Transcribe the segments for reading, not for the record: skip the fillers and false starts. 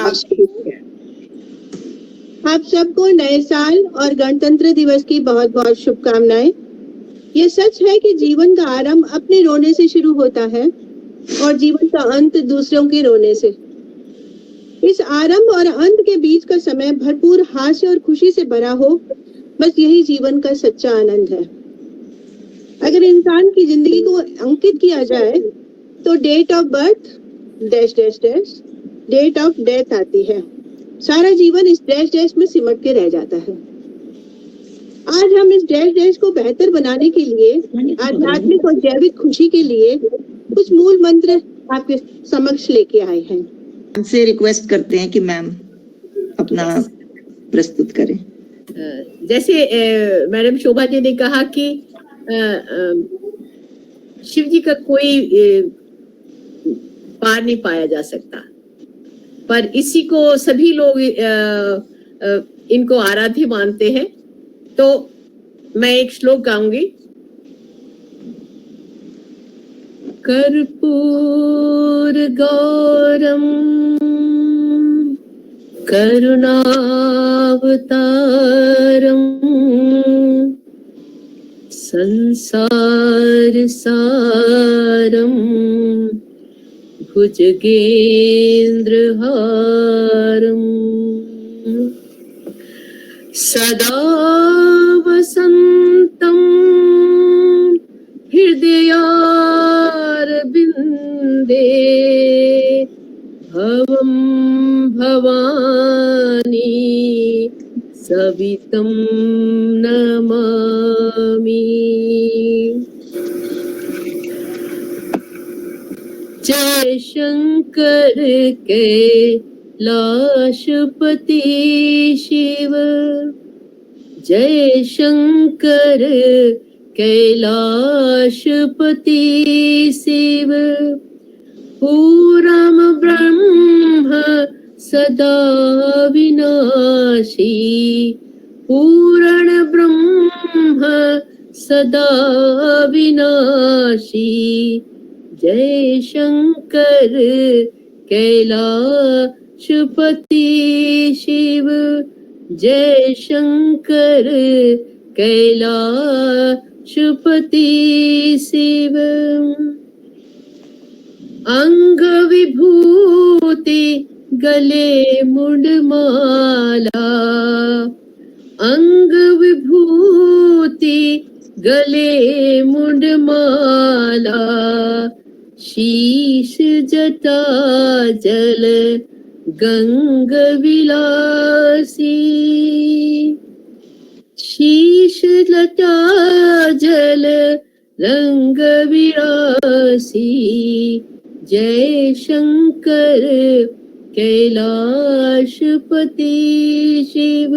आप सबको नए साल और गणतंत्र दिवस की बहुत बहुत शुभकामनाएं। ये सच है कि जीवन का आरंभ अपने रोने से शुरू होता है और जीवन का अंत दूसरों के रोने से। इस आरंभ और अंत के बीच का समय भरपूर हास्य और खुशी से भरा हो, बस यही जीवन का सच्चा आनंद है। अगर इंसान की जिंदगी को अंकित किया जाए तो date of birth dash dash dash, date of death आती है। सारा जीवन इस डैश डैश में सिमट के रह जाता है। आज हम इस डैश डैश को बेहतर बनाने के लिए, आध्यात्मिक और जैविक खुशी के लिए कुछ मूल मंत्र आपके समक्ष लेके आए हैं। हमसे रिक्वेस्ट करते हैं कि मैम अपना प्रस्तुत करें। जैसे मैडम शोभा जी ने कहा कि शिव जी का कोई पार नहीं पाया जा सकता, पर इसी को सभी लोग इनको आराध्य मानते हैं। तो मैं एक श्लोक गाऊंगी। कर्पूर गौरम करुणावतारम संसार सारम भुजगेन्द्रहारम सदा वसन्तं हृदयारविन्दे भवं भवानी सवितं नमामि। जय शंकर कैलाशपति शिव, जय शंकर कैलाशपति शिव। पूरम ब्रह्म सदा विनाशी, पूर्ण ब्रह्म सदा विनाशी। जय शंकर कैलाशपति शिव, जय शंकर कैलाशपति शिव। अंग विभूति गले मुंडमाला, अंग विभूति गले मुंडमाला। शीश जटा जल गंग विलासी, शीश जटा जल रंग विलासी। जय शंकर कैलाशपति शिव।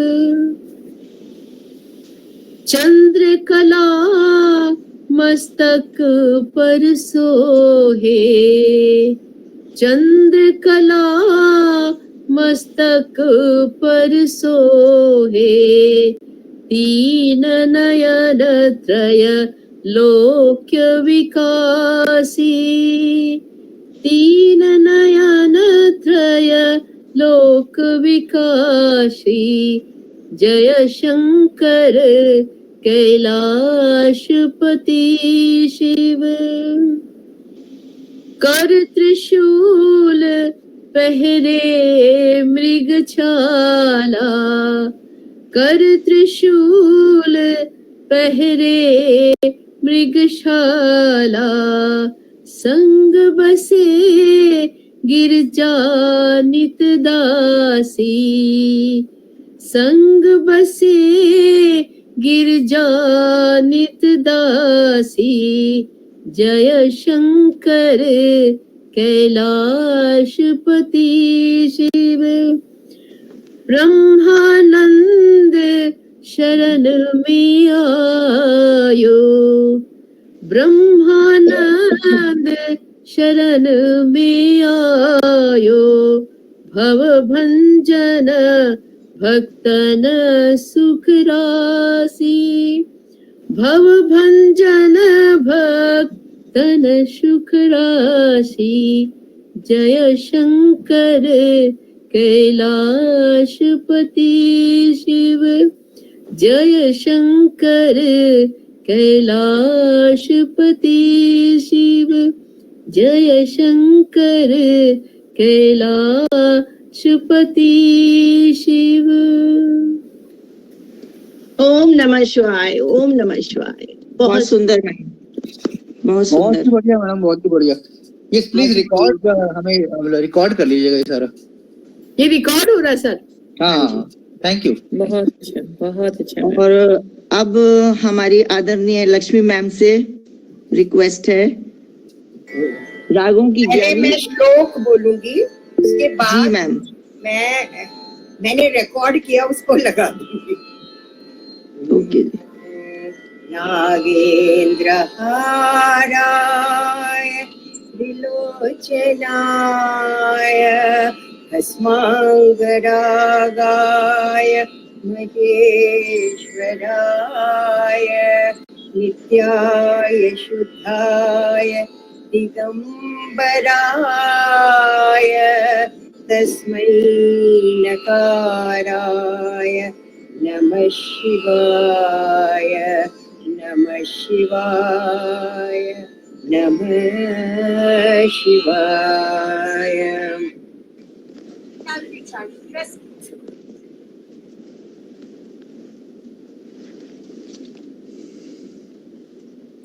चंद्रकला मस्तक पर सोहे, चंद्रकला मस्तक पर सोहे। तीन नयन त्रय लोक्य विकासी, तीन नयन त्रय लोक विकासी। जय शंकर कैलाशपति शिव। कर त्रिशूल पहरे मृगछाला, कर त्रिशूल पहरे मृगशाला। संग बसे गिरजा नित दासी, संग बसे गिरजा नित दासी। जय शंकर कैलाशपति शिव। ब्रह्मानंद शरण में आयो, ब्रह्मानंद शरण में आयो। भव भंजन भक्तन सुख राशि, भव भंजन भक्तन सुख राशि। जय शंकर कैलाशपति शिव जय शंकर कैलाशपति शिव जय शंकर कैलाशपति शिव। ओम नमः शिवाय, ओम नमः शिवाय। बहुत सुंदर मैम, बहुत बहुत सुंदर। ही बढ़िया मैडम, बहुत ही बढ़िया। ये प्लीज रिकॉर्ड हमें रिकॉर्ड कर लीजिएगा ये सारा। ये रिकॉर्ड हो रहा है सर? हाँ, थैंक यू। बहुत अच्छा, बहुत अच्छा। और अब हमारी आदरणीय लक्ष्मी मैम से रिक्वेस्ट है रागों की पहले मैं ज्ञानी। श्लोक बोलूंगी, उसके जी बाद मैम। मैंने रिकॉर्ड किया उसको लगा दूंगी। ओके। नागेंद्र हाराय त्रिलोचनाय भस्मांगरागाय महेश्वराय नित्याय शुद्धाय दिगंबराय तस्मै नकाराय नमः शिवाय, नमः शिवाय, नमः शिवाय।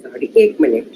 Sorry, 1 minute.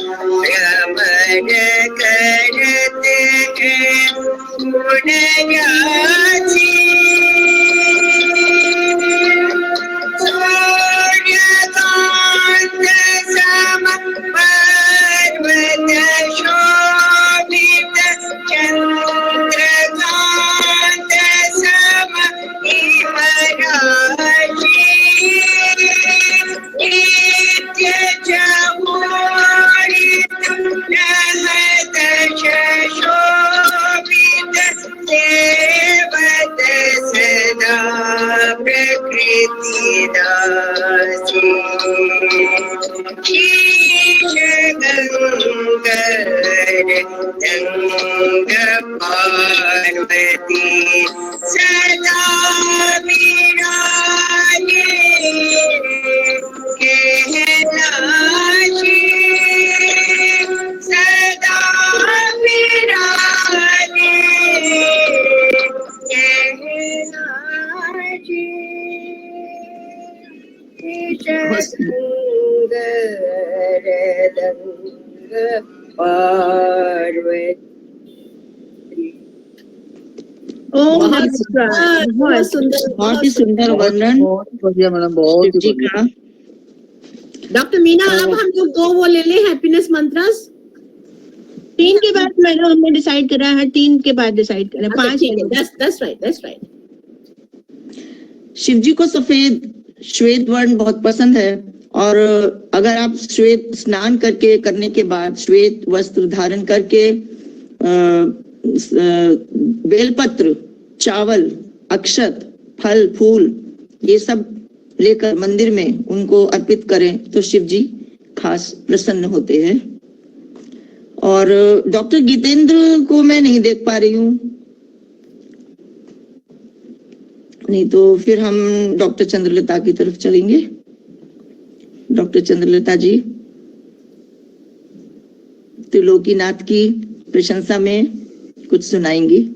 रमण करते हैं गुण गाची सूर्यकांत सम पर्वत शोभित चंद्रकांत सम इव राशि नित्य चमोरित रहत शोभित सेवत सदा प्रकृति दासी शीश गंगर दंग पार्वती सदा विराजे कैलाशी सदा विराजे कैलाशी दंग पार्वती। बहुत सुंदर, बहुत ही सुंदर वर्णन बहुत बढ़िया मैडम, बहुत शिव ही जी बढ़िया। का। डॉक्टर मीना, अब हम लोग 2 वो ले लें हैप्पीनेस मंत्रस। 3 के बाद मैडम हमने डिसाइड करा है, 3 के बाद डिसाइड करा, 5 ठीक है, that's right। शिव जी को सफेद श्वेत वर्ण बहुत पसंद है, और अगर आप श्वेत स्नान करने के बाद श्वेत वस्त्र धारण करके बेलपत्र, चावल, अक्षत, फल, फूल ये सब लेकर मंदिर में उनको अर्पित करें तो शिव जी खास प्रसन्न होते हैं। और डॉक्टर गीतेंद्र को मैं नहीं देख पा रही हूँ, नहीं तो फिर हम डॉक्टर चंद्रलता की तरफ चलेंगे। डॉक्टर चंद्रलता जी त्रिलोकीनाथ की प्रशंसा में कुछ सुनाएंगी।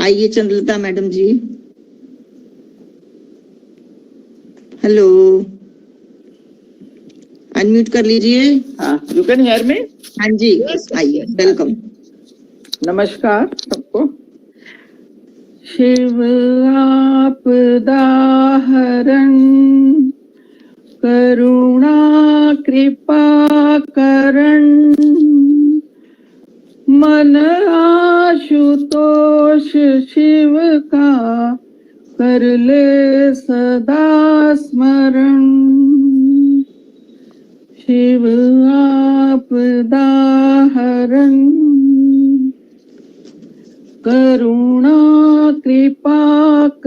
आइए चंद्रलता मैडम जी। हेलो, अनम्यूट कर लीजिए। हाँ, यू कैन हियर मी। हाँ जी, आइए, वेलकम। नमस्कार सबको। शिव आपदा हरण करुणा कृपा करण मन आशुतोष शिव का कर ले सदा स्मरण। शिव आपदा हरण करुणा कृपा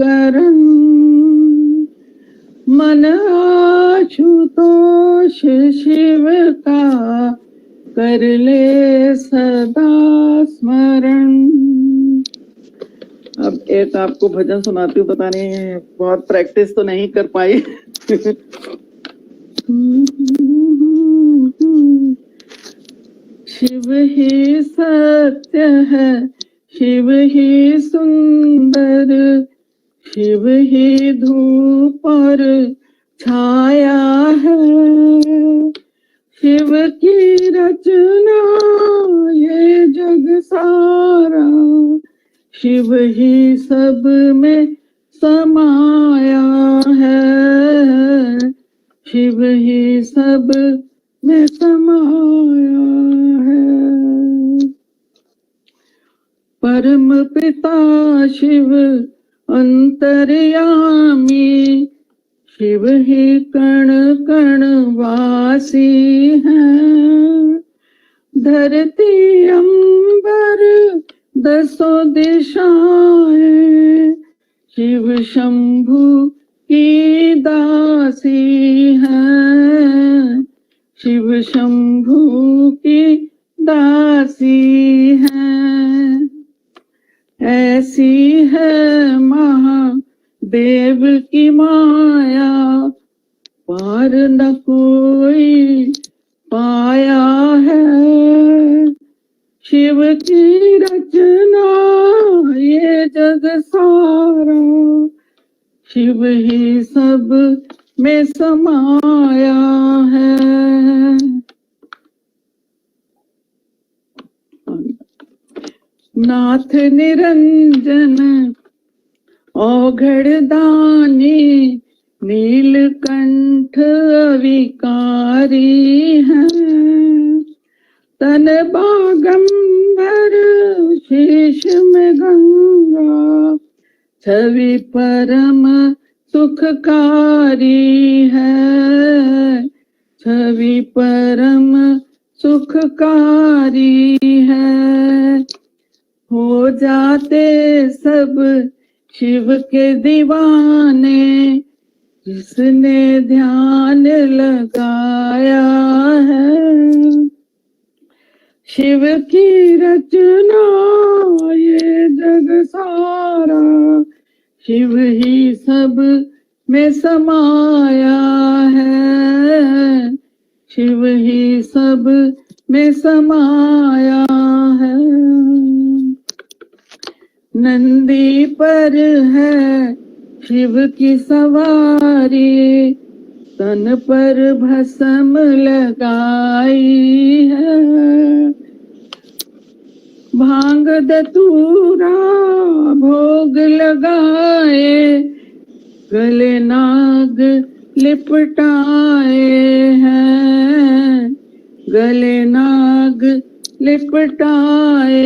करण मन आशुतोष शिव का कर ले सदा स्मरण। अब एक आपको भजन सुनाती हूँ, पता नहीं बहुत प्रैक्टिस तो नहीं कर पाई। शिव ही सत्य है, शिव ही सुंदर, शिव ही धूप और छाया है। शिव की रचना ये जग सारा, शिव ही सब में समाया है। शिव ही सब में समाया है। परम पिता शिव अंतर्यामी, शिव ही कण कण वासी हैं। धरती अंबर दसों दिशाएं, शिव शंभु की दासी हैं। शिव शंभु की दासी हैं। ऐसी है महादेव की माया, पार न कोई पाया है। शिव की रचना ये जग सारा, शिव ही सब में समाया है। नाथ निरंजन औघड़ दानी नीलकंठ अविकारी है। तन बागंबर शीश में गंगा छवि परम सुखकारी है। छवि परम सुखकारी है। हो जाते सब शिव के दीवाने जिसने ध्यान लगाया है। शिव की रचना ये जग सारा शिव ही सब में समाया है। शिव ही सब में समाया है। नंदी पर है शिव की सवारी तन पर भस्म लगाई है। भांग धतूरा भोग लगाए गले नाग लिपटाए हैं। गले नाग लिपटाए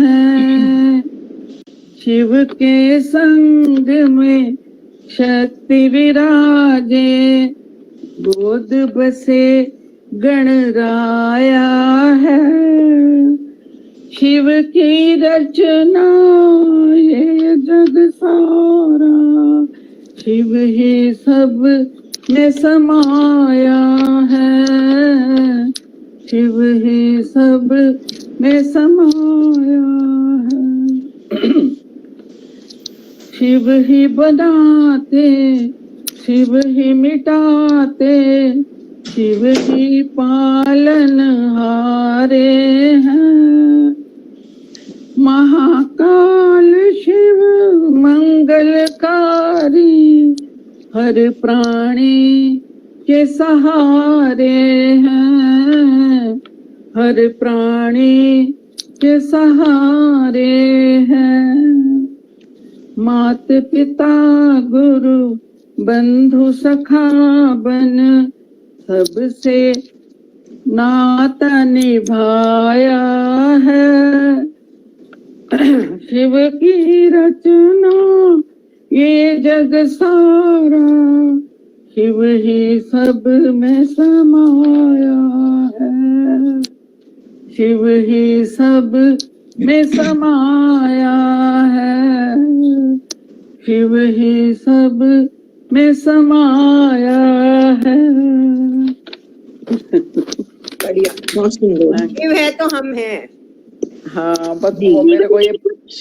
हैं। शिव के संग में शक्ति विराजे गोद बसे गणराया है। शिव की रचना ये जग सारा शिव ही सब में समाया है। शिव ही सब में समाया है। शिव ही बनाते शिव ही मिटाते शिव ही पालन हारे हैं। महाकाल शिव मंगलकारी हर प्राणी के सहारे हैं। हर प्राणी के सहारे हैं। मात पिता गुरु बंधु सखा बन सबसे नाता निभाया है। शिव की रचना ये जग सारा शिव ही सब में समाया है। शिव ही सब में समाया है। शिव ही सब में समाया है। बढ़िया। बहुत सुंदर। शिव है तो हम हैं। हाँ, बस वो मेरे को ये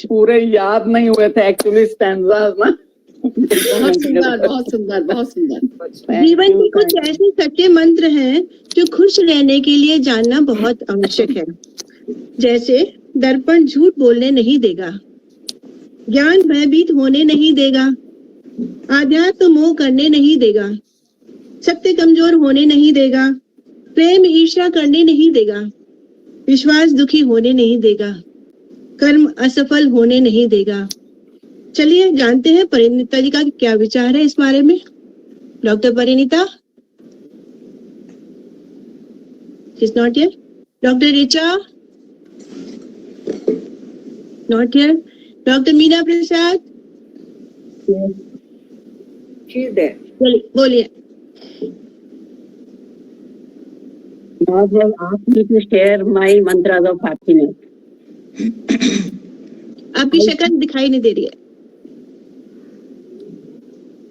पूरे याद नहीं हुए थे एक्चुअली स्टैंजास ना। बहुत सुंदर, बहुत सुंदर, बहुत सुंदर। जीवन के कुछ ऐसे सच्चे मंत्र हैं जो खुश रहने के लिए जानना बहुत आवश्यक है। जैसे दर्पण झूठ बोलने नहीं देगा, ज्ञान भयभीत होने नहीं देगा, आध्यात्म मोह करने नहीं देगा, सत्य कमजोर होने नहीं देगा, प्रेम ईर्ष्या करने नहीं देगा, विश्वास दुखी होने नहीं देगा, कर्म असफल होने नहीं देगा। चलिए जानते हैं परिणीता जी का क्या विचार है इस बारे में। Doctor Parineeta, she's not here. Dr. Richa, not here. Dr. Meena Prasad, She is there. बोलिए। Now they have asked me to share my mantras of happiness. आपकी शक्ल दिखाई नहीं दे रही है।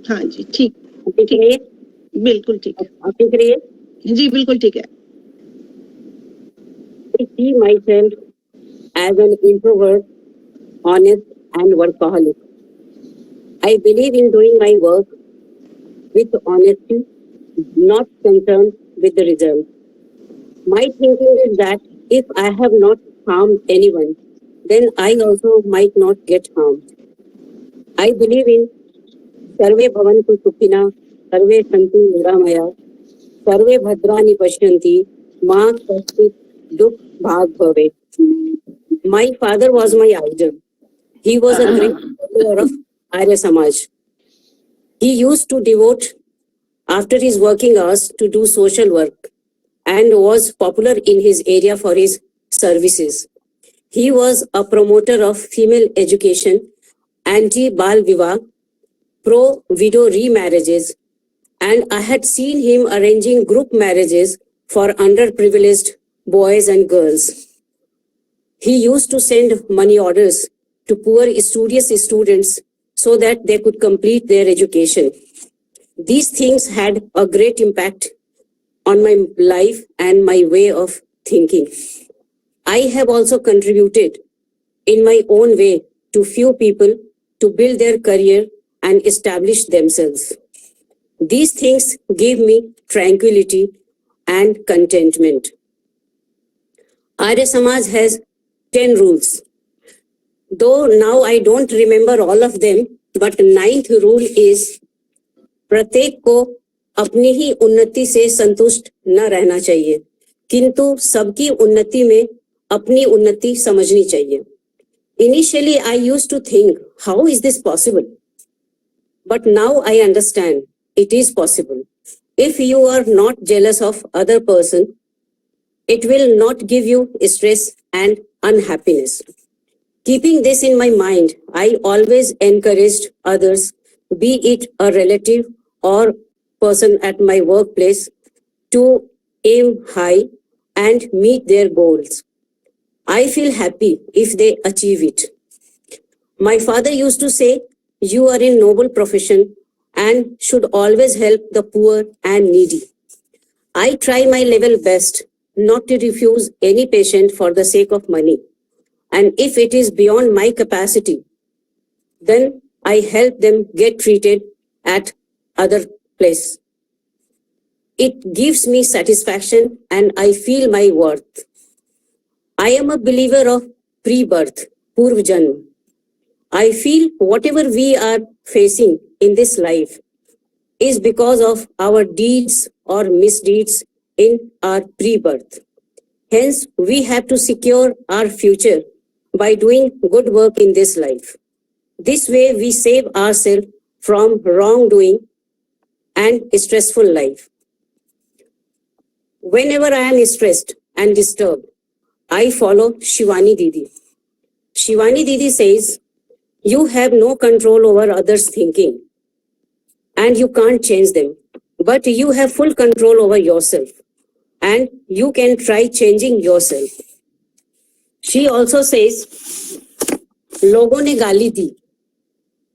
हाँ जी, ठीक ठीक है, बिल्कुल ठीक है। आप ठीक रहिए। जी बिल्कुल ठीक है। I see myself as an introvert, honest and workaholic. I believe in doing my work with honesty, not concerned with the result. My thinking is that if I have not harmed anyone, then I also might not get harmed. I believe in Sarve Bhavantu Sukhina, Sarve Santu Niramaya, Sarve Bhadrani Pashyanti, Ma Kaschit Dukh Bhag Bhave. My father was my idol. He was a great follower of Arya Samaj. He used to devote after his working hours to do social work and was popular in his area for his services. He was a promoter of female education, anti-Bal Vivah, pro-widow remarriages, and I had seen him arranging group marriages for underprivileged boys and girls. He used to send money orders to poor studious students so that they could complete their education. These things had a great impact on my life and my way of thinking. I have also contributed in my own way to few people to build their career and establish themselves. These things give me tranquility and contentment. Arya Samaj has 10 rules. Though now I don't remember all of them, but 9th rule is प्रत्येक को अपनी ही उन्नति से संतुष्ट न रहना चाहिए, किंतु सबकी उन्नति में अपनी उन्नति समझनी चाहिए. Initially, I used to think, how is this possible? But now I understand it is possible. If you are not jealous of other person, it will not give you stress and unhappiness. Keeping this in my mind, I always encouraged others, be it a relative or person at my workplace, to aim high and meet their goals. I feel happy if they achieve it. My father used to say, you are in noble profession and should always help the poor and needy. I try my level best not to refuse any patient for the sake of money. And if it is beyond my capacity, then I help them get treated at other place. It gives me satisfaction and I feel my worth. I am a believer of pre-birth, Purv Janm. I feel whatever we are facing in this life is because of our deeds or misdeeds in our pre-birth. Hence, we have to secure our future by doing good work in this life. This way, we save ourselves from wrongdoing and stressful life. Whenever I am stressed and disturbed, I follow Shivani Didi. Shivani Didi says, you have no control over others' thinking and you can't change them, but you have full control over yourself and you can try changing yourself. She also says, लोगों ने गाली दी,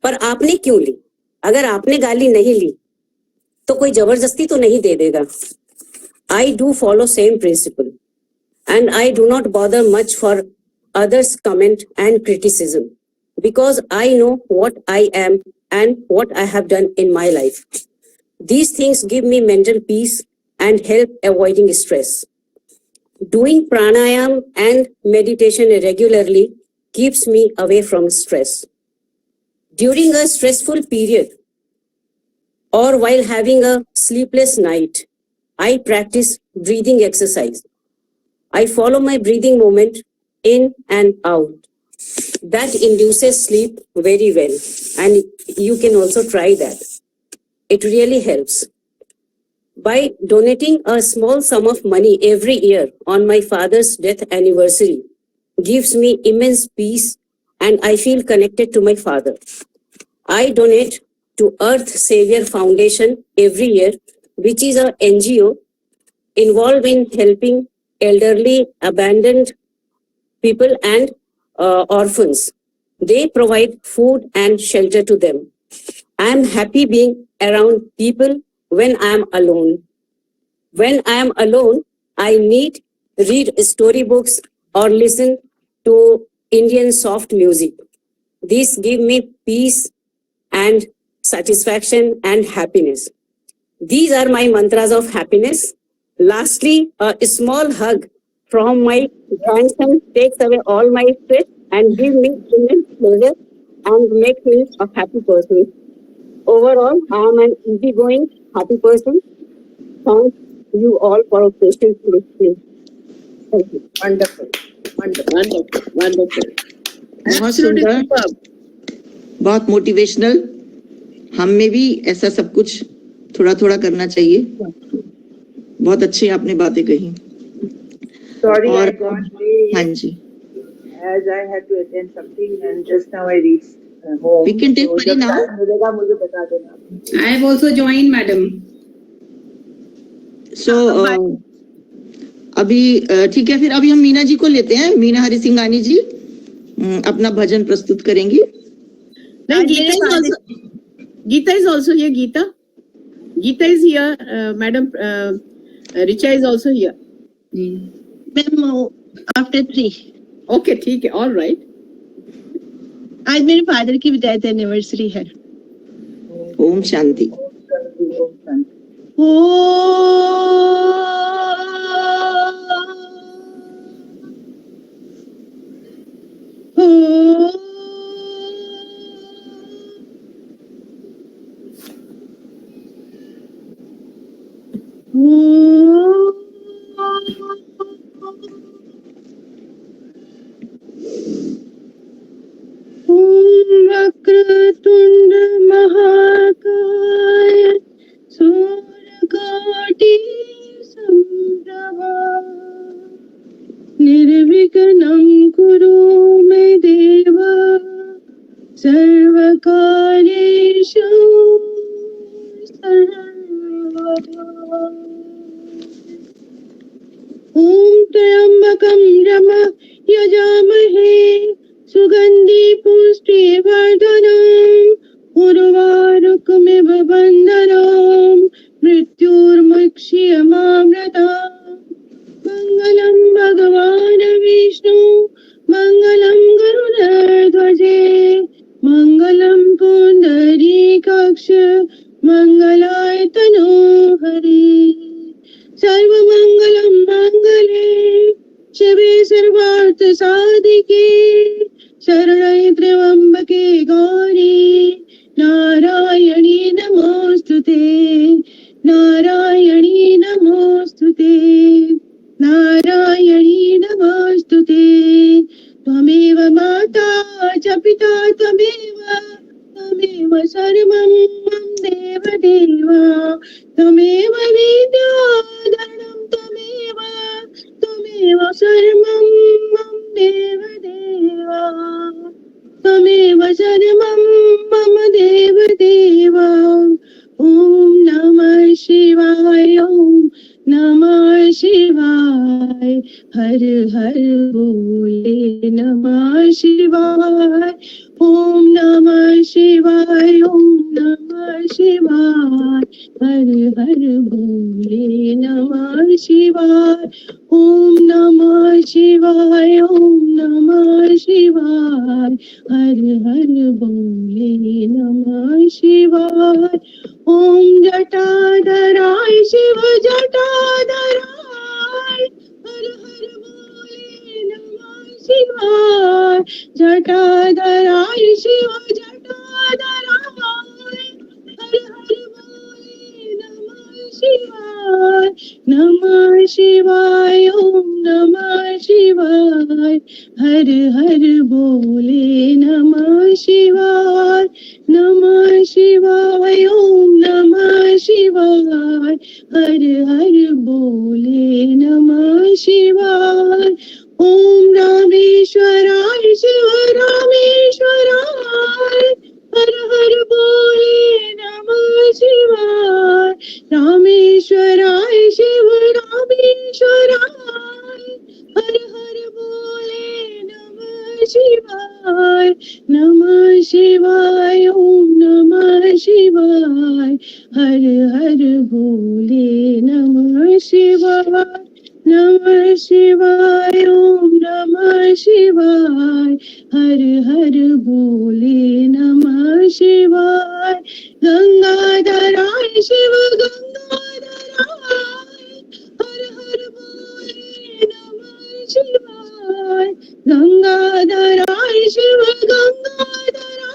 पर आपने क्यों ली? अगर आपने गाली नहीं ली, तो कोई जबरदस्ती तो नहीं दे देगा. I do follow same principle and I do not bother much for others' comment and criticism because I know what I am and what I have done in my life. These things give me mental peace and help avoiding stress. Doing pranayam and meditation regularly keeps me away from stress. During a stressful period or while having a sleepless night, I practice breathing exercise. I follow my breathing movement in and out. That induces sleep very well, and you can also try that. It really helps. By donating a small sum of money every year on my father's death anniversary gives me immense peace and I feel connected to my father. I donate to Earth Savior Foundation every year, which is an NGO involved in helping elderly, abandoned people and orphans. They provide food and shelter to them. I am happy being around people when I am alone. When I am alone, I need read storybooks or listen to Indian soft music. These give me peace and satisfaction and happiness. These are my mantras of happiness. Lastly, a small hug from my grandson takes away all my stress and gives me immense pleasure and makes me a happy person. Overall, I am an easygoing, happy person. Thank you all for your patience with me. Thank you. Wonderful. Wonderful. बहुत Absolutely सुंदर, superb. बहुत motivational. हम में भी ऐसा सब कुछ थोड़ा थोड़ा करना चाहिए। बहुत अच्छी आपने बातें कही। Sorry, और I got late हाँ जी, as I had to attend something and just now I reached home. we can take So Pari जब now. time मिलेगा मुझे बता देना। I have also joined, madam. So अभी ठीक है, फिर अभी हम मीना जी को लेते हैं। मीना हरि सिंघानी जी अपना भजन प्रस्तुत करेंगी। No, आज Geeta मेरे is father- also, Geeta is also here. Geeta is here. Madam Richa is also here. Ma'am after 3 Okay, ठीक है. All right. आज मेरे फादर की डेथ एनिवर्सरी है। ओम शांति। वक्रतुंड महाकाय सूर्यकोटि समप्रभा निर्विघ्नं कुरु मे देव सर्वकार्येषु सर्वदा। ॐ त्र्यम्बकं यजामहे सुगन्धि पुष्टिवर्धनम् उर्वारुकमिव बन्धनम् मृत्युर्मुक्षीयमामृतम्। मङ्गलं भगवान् विष्णु मङ्गलं गरुडध्वजे मङ्गलं पुण्डरीकाक्ष मङ्गलाय तनोहरि। सर्वमङ्गलं मङ्गले शिवे सर्वार्थ साधिके शरण्ये त्र्यम्बके गौरी नारायणी नमोस्तुते नारायणी नमोस्तुते नारायणी नमोस्तुते। त्वमेव माता च पिता त्वमेव सर्वं मम देवदेव त्वमेव विद्याधरणं त्वमेव सर्वं मम देवदेव त्वमेव सर्वं मम देवदेव। ॐ नमः शिवाय ॐ नमः शिवाय हर हर बोले नमः शिवाय ॐ नमः शिवाय ॐ नमः शिवाय हर हर बोले नमः शिवाय ॐ नमः शिवाय ॐ नमः शिवाय हर हर बोले नमः शिवाय। ॐ जटाधराय शिव जटाधराय हर हर बोले नमः शिवाय जटाधराय शिव जटाधराय हर हर बोले नमः शिवाय नमः शिवाय ॐ नमः शिवाय हर हर बोले नमः शिवाय नमः शिवाय ॐ नमः शिवाय हर हर बोले नमः शिवाय। ॐ रामेश्वराय शिव रामेश्वराय हर हर बोले नमः शिवाय रामेश्वराय शिव रामेश्वराय हर हर बोले नमः शिवाय नमः शिवाय ॐ नमः शिवाय हर हर बोले नमः शिवाय नमः शिवाय ॐ नमः शिवाय हर हर बोले नमः शिवाय। गंगाधराय शिव गंगाधराय हर हर बोले नमः शिवाय गंगाधराय शिव गंगाधराय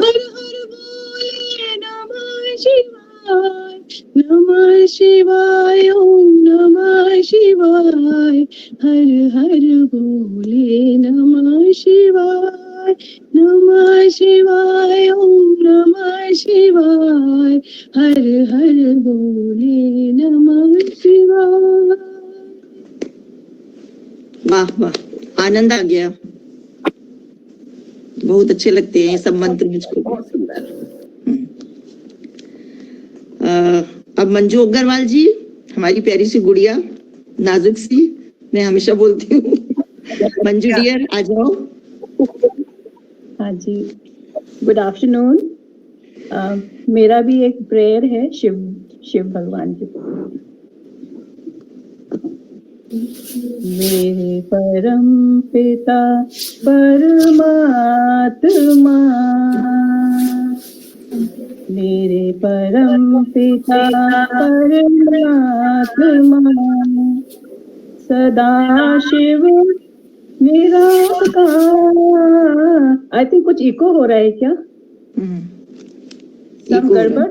हर हर बोले नमः शिवाय नमः शिवाय ॐ नमः शिवाय हर हर बोले नमः शिवाय, नमः शिवाय, ओम नमः शिवाय, हर हर बोले नमः शिवाय। वाह वाह, आनंद आ गया, बहुत अच्छे लगते हैं ये सब मंत्र मुझको। बहुत सुंदर। अब मंजू अग्रवाल जी, हमारी प्यारी सी गुड़िया, नाजुक सी, मैं हमेशा बोलती हूँ। मंजू डियर, आ जाओ। हाँ जी, गुड आफ्टरनून। मेरा भी एक प्रेयर है शिव भगवान के प्रति। मेरे परम पिता परमात्मा, मेरे परम पिता परमात्मा, सदा शिव निराकार। आई थिंक कुछ इको हो रहा है क्या? सब गड़बड़?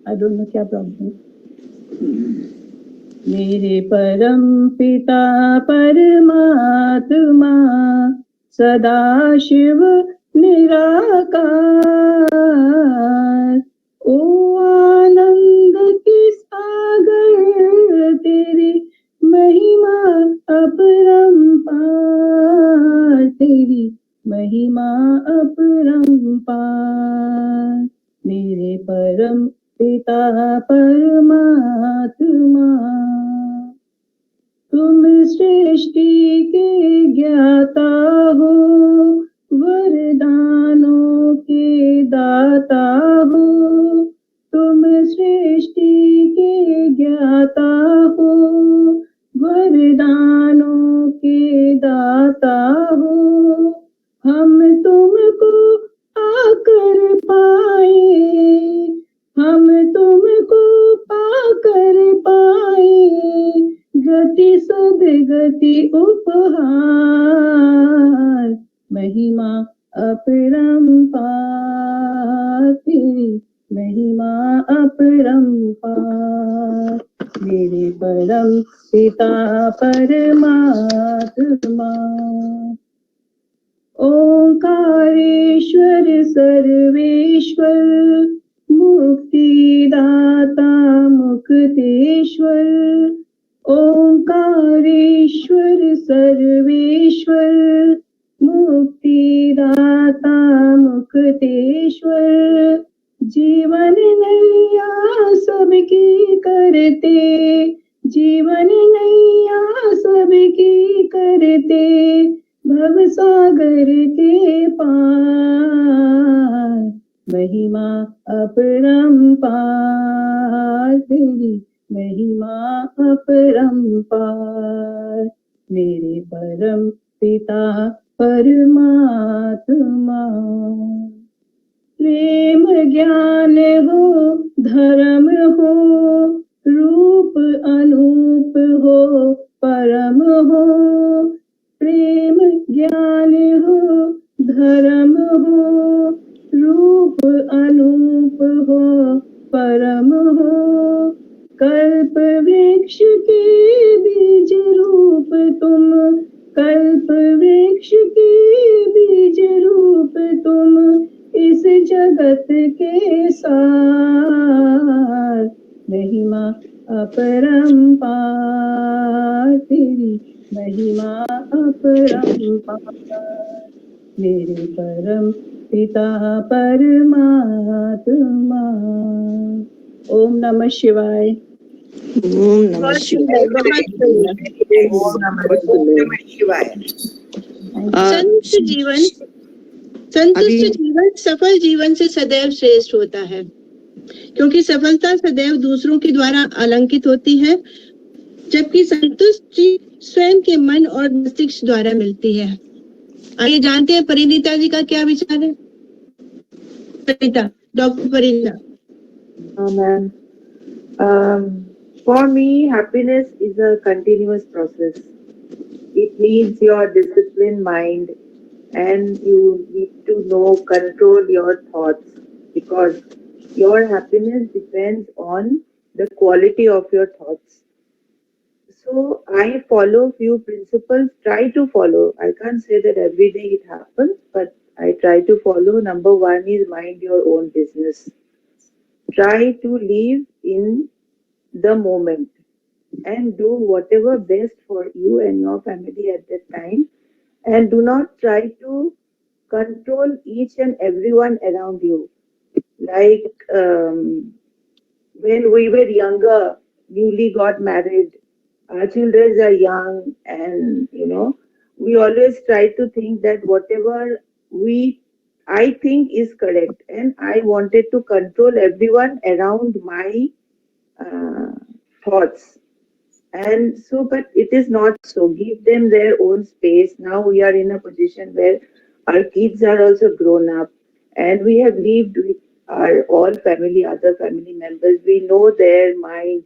आई डोंट नो क्या प्रॉब्लम। मेरे परम पिता परमात्मा, सदा शिव निराकार, ओ आनंद की सागर तेरी महिमा अपरंपार, तेरी महिमा अपरंपार। मेरे परम पिता परमात्मा, तुम सृष्टि के ज्ञाता हो, वरदानों के दाता हो। तुम सृष्टि के ज्ञाता हो, वरदानों के दाता हो। हम तुमको आकर पाए, हम तुमको पाकर पाए, गति सदगति उपहार। महिमा अपरंपार, तेरी महिमा अपरंपार। मेरे परम पिता परमात्मा, ओंकारेश्वर सर्वेश्वर, मुक्तिदाता मुक्तेश्वर। ओंकारेश्वर सर्वेश्वर, मुक्तिदाता मुक्तेश्वर। जीवन नैया सबकी करते, जीवन नैया सबकी करते, भव सागर के पार। महिमा अपरंपार, तेरी महिमा अपरंपार। मेरे परम पिता परमात्मा, प्रेम ज्ञान हो धर्म हो, रूप अनूप हो परम हो। प्रेम ज्ञान हो धर्म हो, रूप अनूप हो परम हो। कल्प वृक्ष के बीज रूप तुम, कल्प वृक्ष के बीज रूप तुम, इस जगत के सार। महिमा अपरंपार, तेरी महिमा अपरंपार। मेरे परम पिता परमात्मा। ओम नमः शिवाय। ओम नमः शिवाय। ओम नमः शिवाय। संतुष्ट जीवन सफल जीवन से सदैव श्रेष्ठ होता है, क्योंकि सफलता सदैव दूसरों के द्वारा अलंकित होती है, जबकि संतुष्टि स्वयं के मन और मस्तिष्क द्वारा मिलती है। आइए जानते हैं परिणीता जी का क्या विचार है। Parineeta, doctor Parineeta. Ma'am. For me, happiness is a continuous process. It needs your disciplined mind, and you need to control your thoughts, because your happiness depends on the quality of your thoughts. So I follow few principles, try to follow. I can't say that every day it happens, but I try to follow. Number one is mind your own business. Try to live in the moment and do whatever best for you and your family at that time. And do not try to control each and everyone around you. Like when we were younger, newly got married, our children are young, and we always try to think that whatever I think is correct, and I wanted to control everyone around my uh, thoughts. And so, but it is not so. Give them their own space. Now we are in a position where our kids are also grown up, and we have lived with our all family, other family members. We know their mind.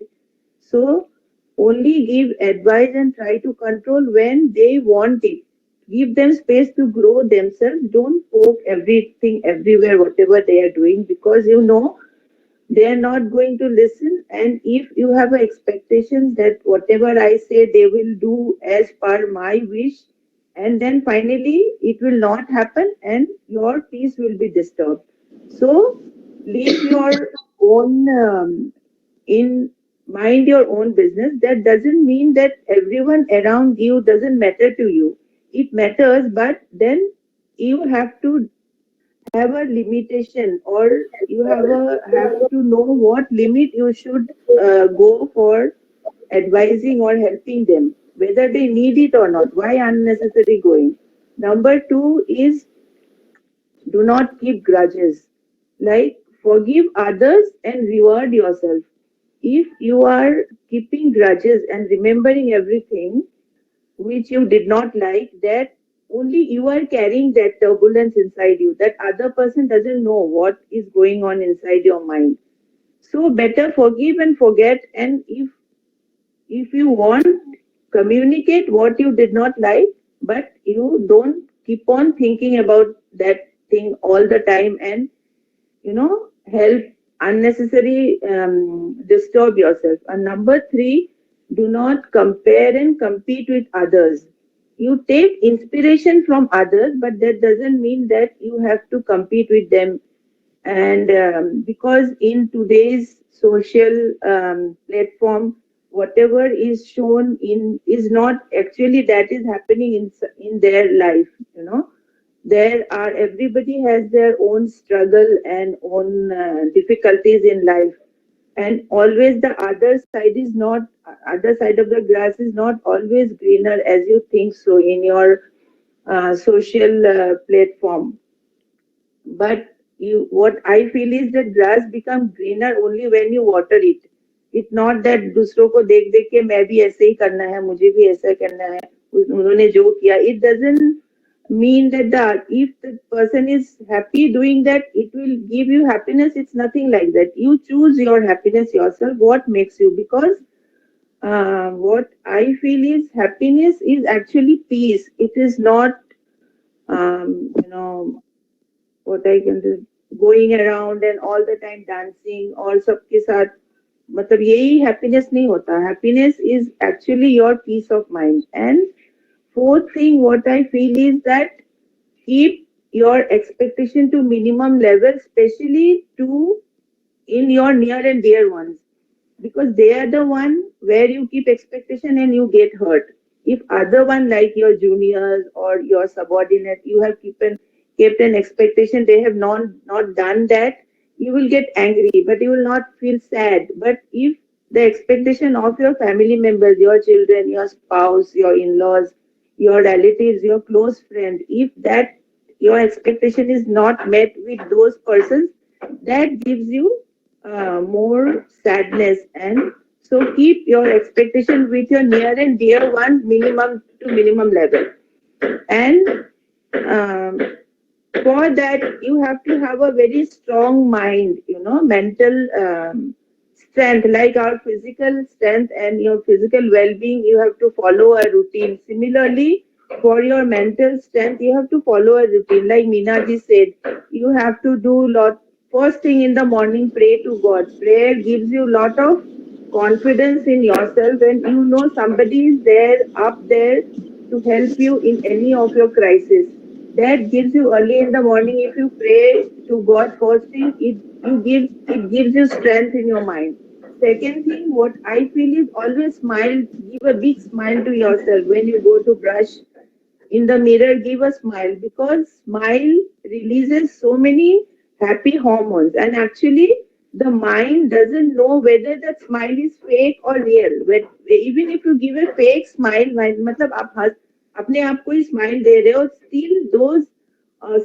So only give advice and try to control when they want it. Give them space to grow themselves. Don't poke everything everywhere, whatever they are doing, because they are not going to listen. And if you have an expectation that whatever I say they will do as per my wish, and then finally it will not happen and your peace will be disturbed. So leave your own in mind your own business. That doesn't mean that everyone around you doesn't matter to you. It matters, but then you have to have a limitation, or you have to know what limit you should go for advising or helping them, whether they need it or not. Why unnecessary going? Number two is do not keep grudges. Like forgive others and reward yourself. If you are keeping grudges and remembering everything which you did not like, that only you are carrying that turbulence inside you. That other person doesn't know what is going on inside your mind. So better forgive and forget. And if you want, communicate what you did not like, but you don't keep on thinking about that thing all the time and help unnecessary disturb yourself. And number three, do not compare and compete with others. You take inspiration from others, but that doesn't mean that you have to compete with them. And because in today's social platform, whatever is shown in is not actually that is happening in their life. There are, everybody has their own struggle and own difficulties in life, and always the other side of the grass is not always greener as you think so in your social platform. But what I feel is that grass becomes greener only when you water it. It's not that दूसरों को देख देख के मैं भी ऐसे ही करना है, मुझे भी ऐसा करना है, उन्होंने जो किया. It doesn't mean that if the person is happy doing that, it will give you happiness. It's nothing like that. You choose your happiness yourself, what makes you. Because what I feel is happiness is actually peace. It is not what I can do, going around and all the time dancing और सबके साथ, मतलब यही happiness नहीं होता. Happiness is actually your peace of mind. And fourth thing, what I feel is that keep your expectation to minimum level, especially in your near and dear ones, because they are the one where you keep expectation and you get hurt. If other one like your juniors or your subordinate, you have kept an expectation, they have not done that, you will get angry, but you will not feel sad. But if the expectation of your family members, your children, your spouse, your in-laws, your relatives, your close friend, if that your expectation is not met with those persons, that gives you more sadness. And so keep your expectation with your near and dear ones minimum level. And for that you have to have a very strong mind, mental strength. Like our physical strength and your physical well-being, you have to follow a routine. Similarly, for your mental strength, you have to follow a routine. Like Meena ji said, you have to do first thing in the morning, pray to God. Prayer gives you lot of confidence in yourself, and you know somebody is there up there to help you in any of your crisis. That gives you early in the morning. If you pray to God first thing, it gives you strength in your mind. Second thing, what I feel is always smile. Give a big smile to yourself when you go to brush in the mirror. Give a smile, because smile releases so many happy hormones, and actually the mind doesn't know whether that smile is fake or real. Even if you give a fake smile, मतलब आप अपने आप को ही smile दे रहे हो, still those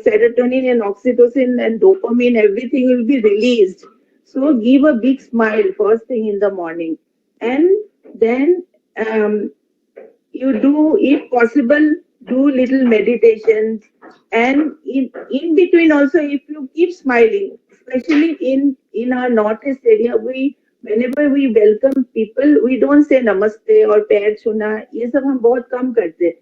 serotonin and oxytocin and dopamine, everything will be released. So give a big smile first thing in the morning, and then you do, if possible, do little meditations, and in between also, if you keep smiling, especially in our northeast area, whenever we welcome people, we don't say namaste or पैर छूना, ये सब हम बहुत कम करते हैं.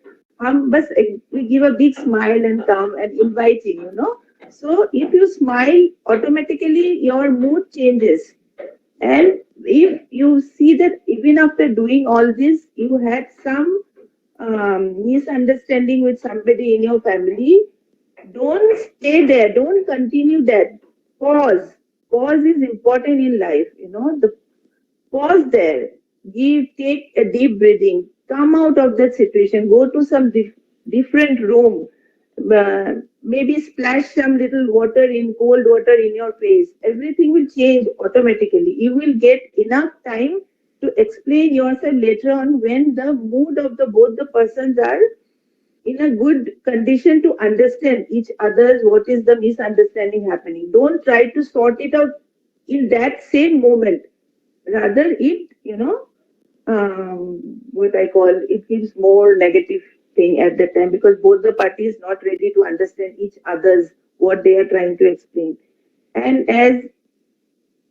हम बस we give a big smile and come and inviting, you know. So if you smile, automatically your mood changes. And if you see that even after doing all this, you had some misunderstanding with somebody in your family, don't stay there. Don't continue that. Pause. Pause is important in life. You know, the pause there. Take a deep breathing. Come out of that situation. Go to some different room. Maybe splash some little water in cold water in your face. Everything will change automatically. You will get enough time to explain yourself later on when the mood of both the persons are in a good condition to understand each other's, what is the misunderstanding happening. Don't try to sort it out in that same moment. Rather, it, you know, what I call, it gives more negative thing at that time, because both the parties not ready to understand each other's, what they are trying to explain. And as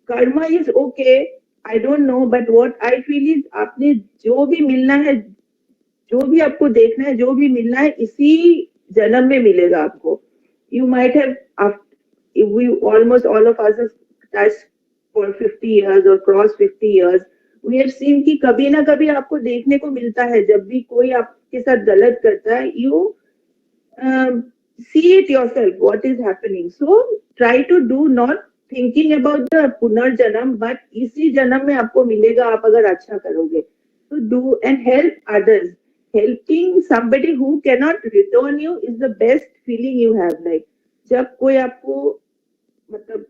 karma is okay, I don't know, but what I feel is, आपने जो भी मिलना है, जो भी आपको देखना है, जो भी मिलना है, इसी जन्म में मिलेगा आपको. You might have, we almost all of us have touched for 50 years or cross 50 years. We have seen कि कभी ना कभी आपको देखने को मिलता है, जब भी कोई आपके साथ गलत करता है, you see it yourself, what is happening. So try to do not thinking about the पुनर्जन्म, but इसी जन्म में आपको मिलेगा आप अगर अच्छा करोगे. So do and help others. Helping somebody who cannot return you is the best feeling you have. Like जब कोई आपको मतलब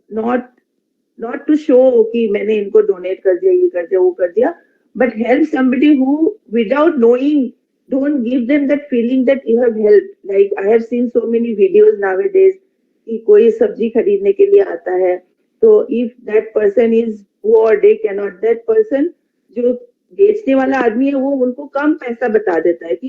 not to show कि मैंने इनको donate कर दिया, ये कर दिया, वो कर दिया, but help somebody who without knowing, don't give them that feeling that you have helped. Like I have seen so many videos nowadays कि कोई सब्जी खरीदने के लिए आता है, तो if that person is poor, they cannot, that person जो बेचने वाला आदमी है वो उनको कम पैसा बता देता है कि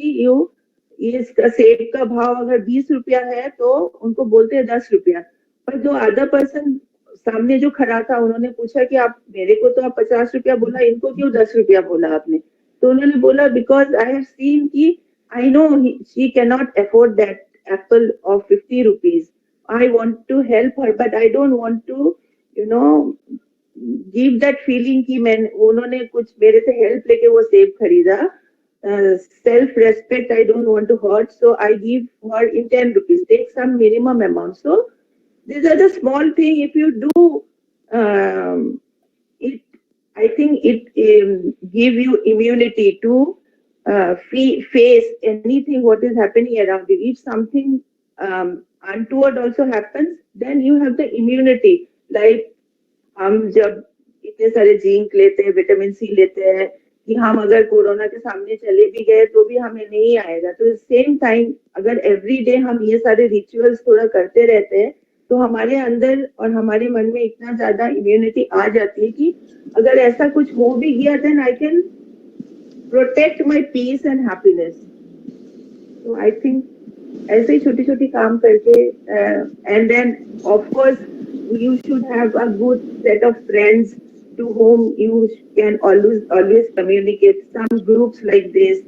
ये इसका सेब का भाव अगर 20 रुपया है तो उनको बोलते हैं 10 रुपया. पर जो अदर पर्सन सामने जो खड़ा था, उन्होंने पूछा कि आप मेरे को तो आप 50 रुपया बोला, इनको क्यों 10 रुपया बोला आपने? तो उन्होंने बोला because I have seen कि I know she cannot afford that apple of 50 rupees. I want to help her, but I don't want to, you know, give that feeling कि उन्होंने कुछ मेरे से help लेके वो सेब खरीदा. Self-respect I don't want to hurt, so I give her in 10 rupees. Take some minimum amount. So these are the small thing. If you do it, I think it give you immunity to face anything what is happening around you. If something untoward also happens, then you have the immunity. Like हम जब इतने सारे zinc लेते हैं, vitamin C लेते हैं कि हम अगर कोरोना के सामने चले भी गए तो भी हमें नहीं आएगा. तो सेम टाइम अगर एवरी डे हम ये सारे रिचुअल्स थोड़ा करते रहते हैं तो हमारे अंदर और हमारे मन में इतना ज्यादा इम्यूनिटी आ जाती है कि अगर ऐसा कुछ हो भी गया, then I can protect my peace and happiness. तो आई थिंक ऐसे ही छोटी छोटी काम करके and then of course you should have a good set of friends to whom you can always communicate. Some groups like this,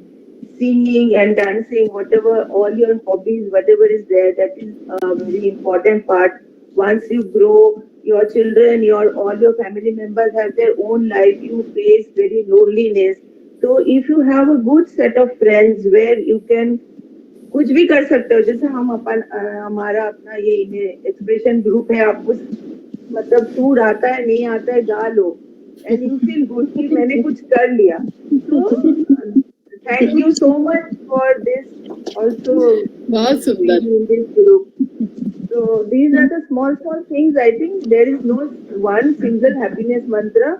singing and dancing, whatever, all your hobbies, whatever is there, that is a very important part. Once you grow, your children, all your family members have their own life. You face very loneliness. So if you have a good set of friends where you can कुछ भी कर सकते हो, जैसे हम हमारा अपना ये एक्सप्रेशन ग्रुप है, आप कुछ मतलब सूर आता है नहीं आता है गा लो, एंड यू फील गुड कि मैंने कुछ कर लिया. Thank you so much for this also. बहुत सुंदर. So these are the small things. I think there is no one single happiness mantra,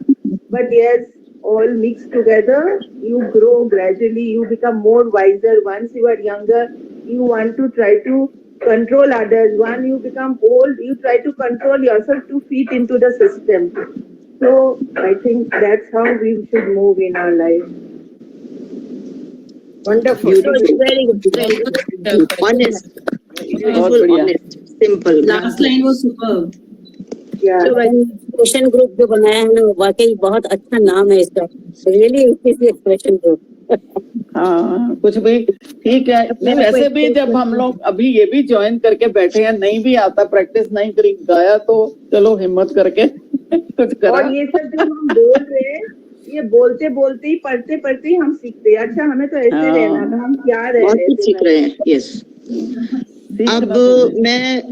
but yes, all mixed together, you grow gradually, you become more wiser. Once you are younger, you want to try to control others. When you become old, you try to control yourself to fit into the system. So I think that's how we should move in our life. Wonderful. Very good. Very good. Honest. Beautiful, honest, simple. Last line was superb. Yeah. Expression group जो बनाया है ना, वाकई बहुत अच्छा नाम है इसका. Really expression group. हाँ, कुछ भी ठीक है. नहीं, वैसे भी जब हम लोग अभी ये भी ज्वाइन करके बैठे हैं, नहीं भी आता, प्रैक्टिस नहीं करी गाया, तो चलो हिम्मत करके कुछ करा. और ये सब जो हम बोल रहे हैं, ये बोलते बोलते ही पढ़ते पढ़ते ही हम सीखते हैं. अच्छा, हमें तो ऐसे रहना था, हम क्या रह बहुत रहे कुछ सीख रहे हैं. यस. अब मैं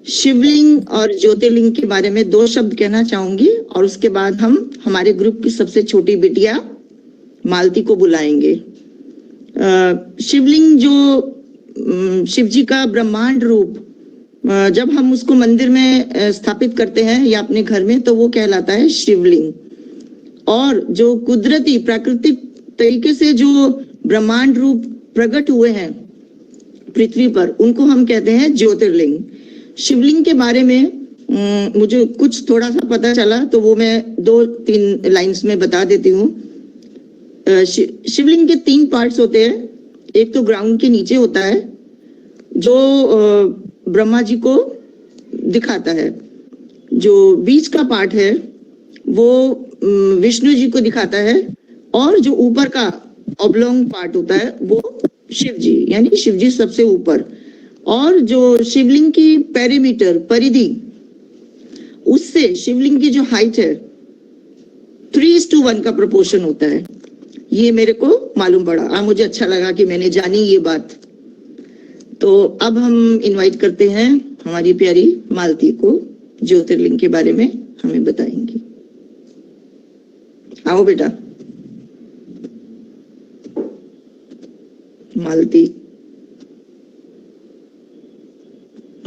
शिवलिंग और ज्योतिर्लिंग के बारे में 2 शब्द कहना चाहूंगी, और उसके बाद हम हमारे ग्रुप की सबसे छोटी बिटिया मालती को बुलाएंगे. शिवलिंग जो शिव जी का ब्रह्मांड रूप, जब हम उसको मंदिर में स्थापित करते हैं या अपने घर में, तो वो कहलाता है शिवलिंग. और जो कुदरती प्राकृतिक तरीके से जो ब्रह्मांड रूप प्रकट हुए हैं पृथ्वी पर, उनको हम कहते हैं ज्योतिर्लिंग. शिवलिंग के बारे में मुझे कुछ थोड़ा सा पता चला, तो वो मैं 2-3 लाइंस में बता देती हूँ. शिवलिंग के 3 पार्ट्स होते हैं. एक तो ग्राउंड के नीचे होता है, जो ब्रह्मा जी को दिखाता है. जो बीच का पार्ट है वो विष्णु जी को दिखाता है, और जो ऊपर का ऑब्लोंग पार्ट होता है वो शिव जी, यानी शिव जी सबसे ऊपर. और जो शिवलिंग की पेरीमीटर, परिधि, उससे शिवलिंग की जो हाइट है 3:1 का प्रोपोर्शन होता है. ये मेरे को मालूम पड़ा, मुझे अच्छा लगा कि मैंने जानी ये बात. तो अब हम इनवाइट करते हैं हमारी प्यारी मालती को, ज्योतिर्लिंग के बारे में हमें बताएंगी. आओ बेटा मालती.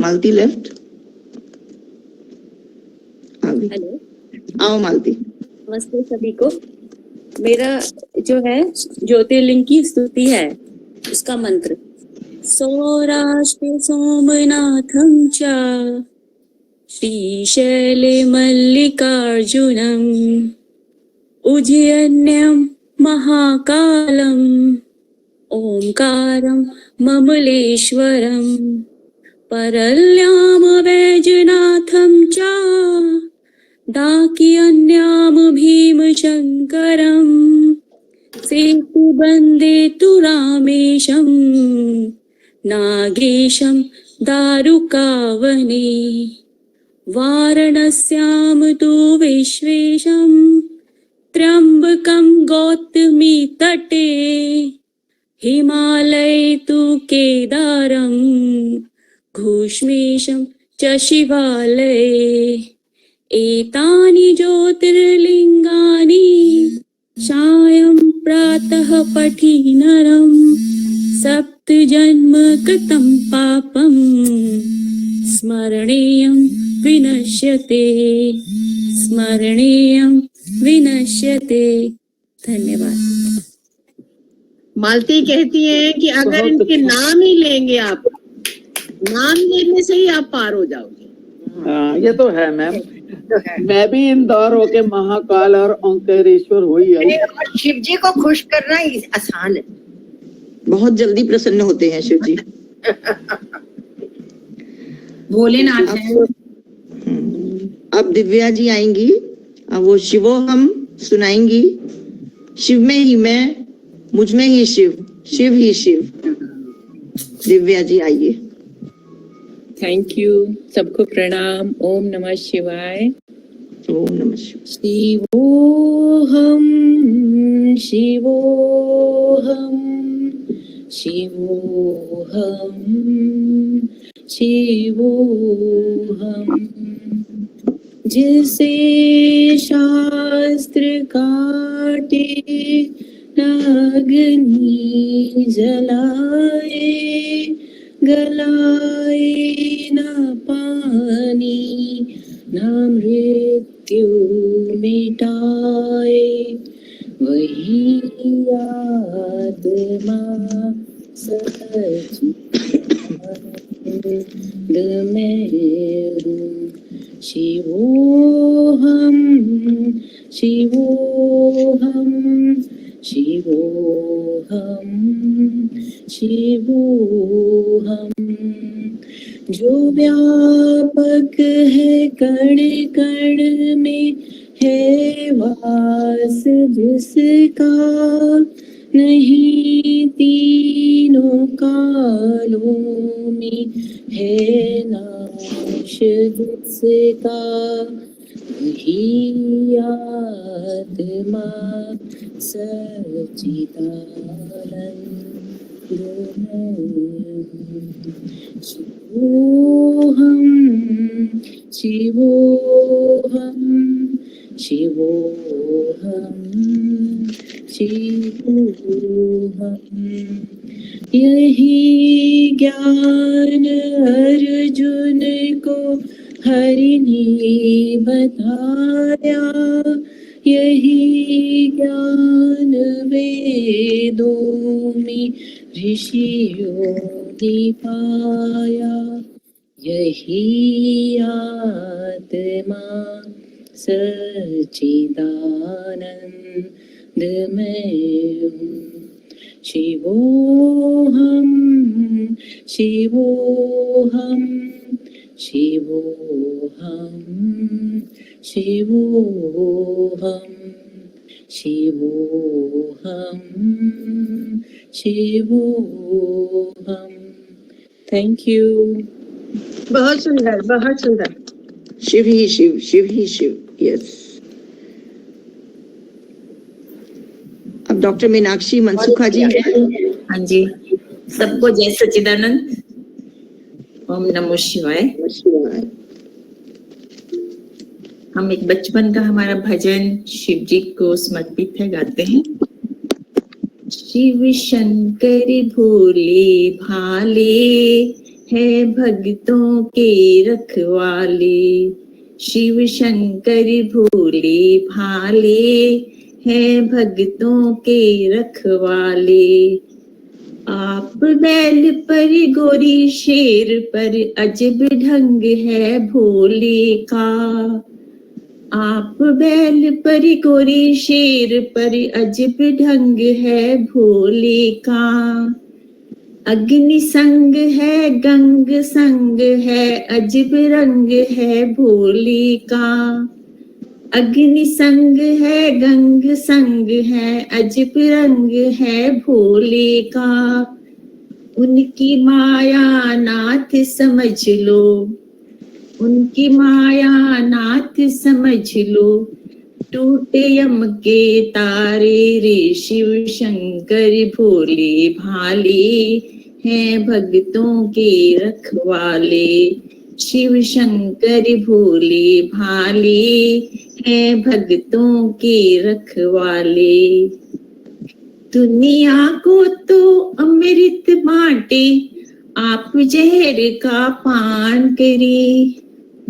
मालती लेफ्ट. हेलो, आओ मालती. नमस्ते सभी को. मेरा जो है ज्योतिर्लिंग की स्तुति है, उसका मंत्र सौराष्ट्रे सोमनाथं च श्रीशैले मल्लिकार्जुनम् उज्जयिन्यां महाकालं ओंकारं ममलेश्वरं परल्यां वैजनाथं च डाकिन्यां भीमशंकरं सेतुबन्धे तु रामेशं नागेशं दारुकावने वाराणस्यां तु विश्वेशं त्र्यंबकं गौतमी तटे हिमालये तु केदारं घोष्मेशं च शिवालये. एतानि ज्योतिर्लिंगानि सायं प्रातः पठि नरं सप्तजन्म कृतं पापं स्मरणीयं विनश्यते स्मरणीयं विनश्यते. धन्यवाद. मालती कहती हैं कि अगर इनके नाम ही लेंगे आप, नाम लेने से ही आप पार हो जाओगे. हाँ, ये तो है मैम. मैं भी इंदौर होके महाकाल और ओंकारेश्वर हुई आई. और शिव जी को खुश करना आसान है. बहुत जल्दी प्रसन्न होते हैं शिव जी. भोलेनाथ है. अब दिव्या जी आएंगी, अब वो शिवोहम सुनाएंगी. शिव में ही मैं, मुझ में ही शिव, शिव ही शिव. दिव्या जी आइए. थैंक यू, सबको प्रणाम। ओम नमः शिवाय। ओम नमः शिवाय। शिवोहम शिवोहम शिवोहम शिवोहम। जिसे शास्त्र काटे नागनी जलाए, गलाए न पानी न मृत्यु मिटाए, वही आत्मा सच्चिदानंद में हूँ। शिवोहम शिवोहम शिवोहम शिवोहम। जो व्यापक है कण कण में, है वास जिसका, नहीं तीनों कालों में है नाश जिसका, वही आत्मा सच्चिदानंद में। शिवोहम शिवोहम शिवोहम शिवोहम। यही ज्ञान अर्जुन को हरि ने बताया, यही ज्ञान वेदों में ऋषियों ने पाया, यही आत्मा सच्चिदानंद में हूँ। शिवोहम शिवोहम शिवोहम शिवोहम शिवोहम शिवोहम। Thank you. बहुत सुंदर, बहुत सुंदर। शिव ही शिव, शिव ही शिव। यस। अब डॉक्टर मीनाक्षी मनसुखा जी हैं। हाँ जी, सबको जय सच्चिदानंद। ओम नमो शिवाय। हम एक बचपन का हमारा भजन शिव जी को समर्पित है, गाते हैं। शिव शंकर भोले भाले, है भक्तों के रखवाले। शिव शंकर भोले भाले, है भक्तों के रखवाले। आप बैल पर गोरी शेर पर, अजब ढंग है भोले का। आप बैल पर गोरी शेर पर, अजब ढंग है भोले का। अग्नि संग है गंग संग है, अजब रंग है भोले का। अग्नि संग है गंग संग है, अजब रंग है भोले का। उनकी माया नाथ समझ लो, उनकी माया नाथ समझ लो। टूटे यम के तारे रे, शिव शंकर भोले भाले, हैं भक्तों के रखवाले। शिव शंकर भोले भाले, हैं भक्तों के रखवाले। दुनिया को तो अमृत बांटे, आप जहर का पान करे।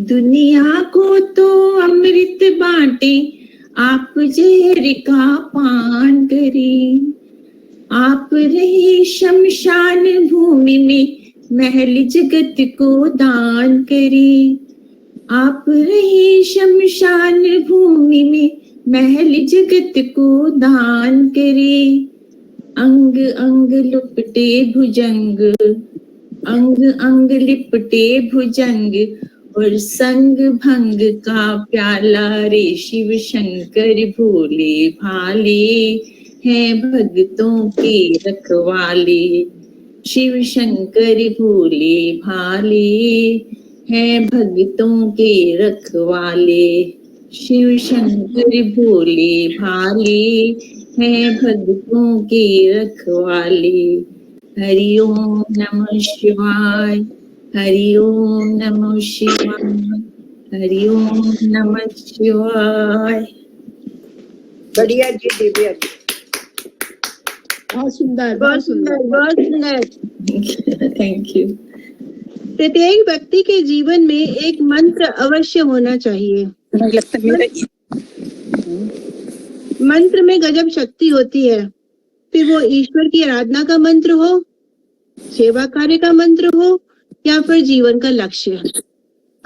दुनिया को तो अमृत बांटे, आप जहर का पान करे। आप रहे शमशान भूमि में, महल जगत को दान करे। आप रहे शमशान भूमि में, महल जगत को दान करे। अंग अंग लुपटे भुजंग, अंग अंग लिपटे भुजंग, और संग भंग का प्याला रे। शिव शंकर भोले भाले, हैं भक्तों के रखवाले। शिव शंकर भोले भाले हैं भक्तों के रखवाले। शिव शंकर भोले भाले हैं भक्तों के रखवाले। हरि ओम नमः शिवाय, हरि ओम नमः शिवाय, हरि ओम नमः शिवाय। बढ़िया जी, दिव्या जी। बहुत सुंदर, बहुत सुंदर, बहुत सुंदर। Thank you. प्रत्येक व्यक्ति के जीवन में एक मंत्र अवश्य होना चाहिए। मंत्र में गजब शक्ति होती है, फिर वो ईश्वर की आराधना का मंत्र हो, सेवा कार्य का मंत्र हो या फिर जीवन का लक्ष्य।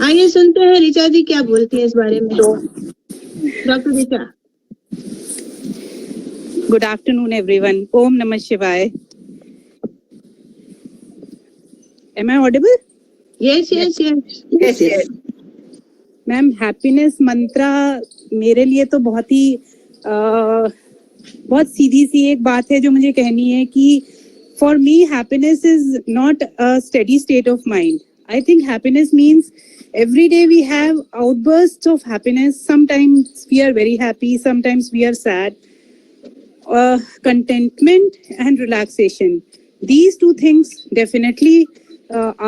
आइए सुनते हैं ऋचा जी क्या बोलती हैं इस बारे में। Doctor Richa. Good afternoon, everyone. Om Namah Shivaya. Am I audible? Yes, yes, yes. Yes, yes. Ma'am, happiness mantra मेरे लिए तो बहुत ही बहुत सीधी सी एक बात है जो मुझे कहनी है कि for me happiness is not a steady state of mind. I think happiness means every day we have outbursts of happiness. Sometimes we are very happy, sometimes we are sad. Contentment and relaxation, these two things definitely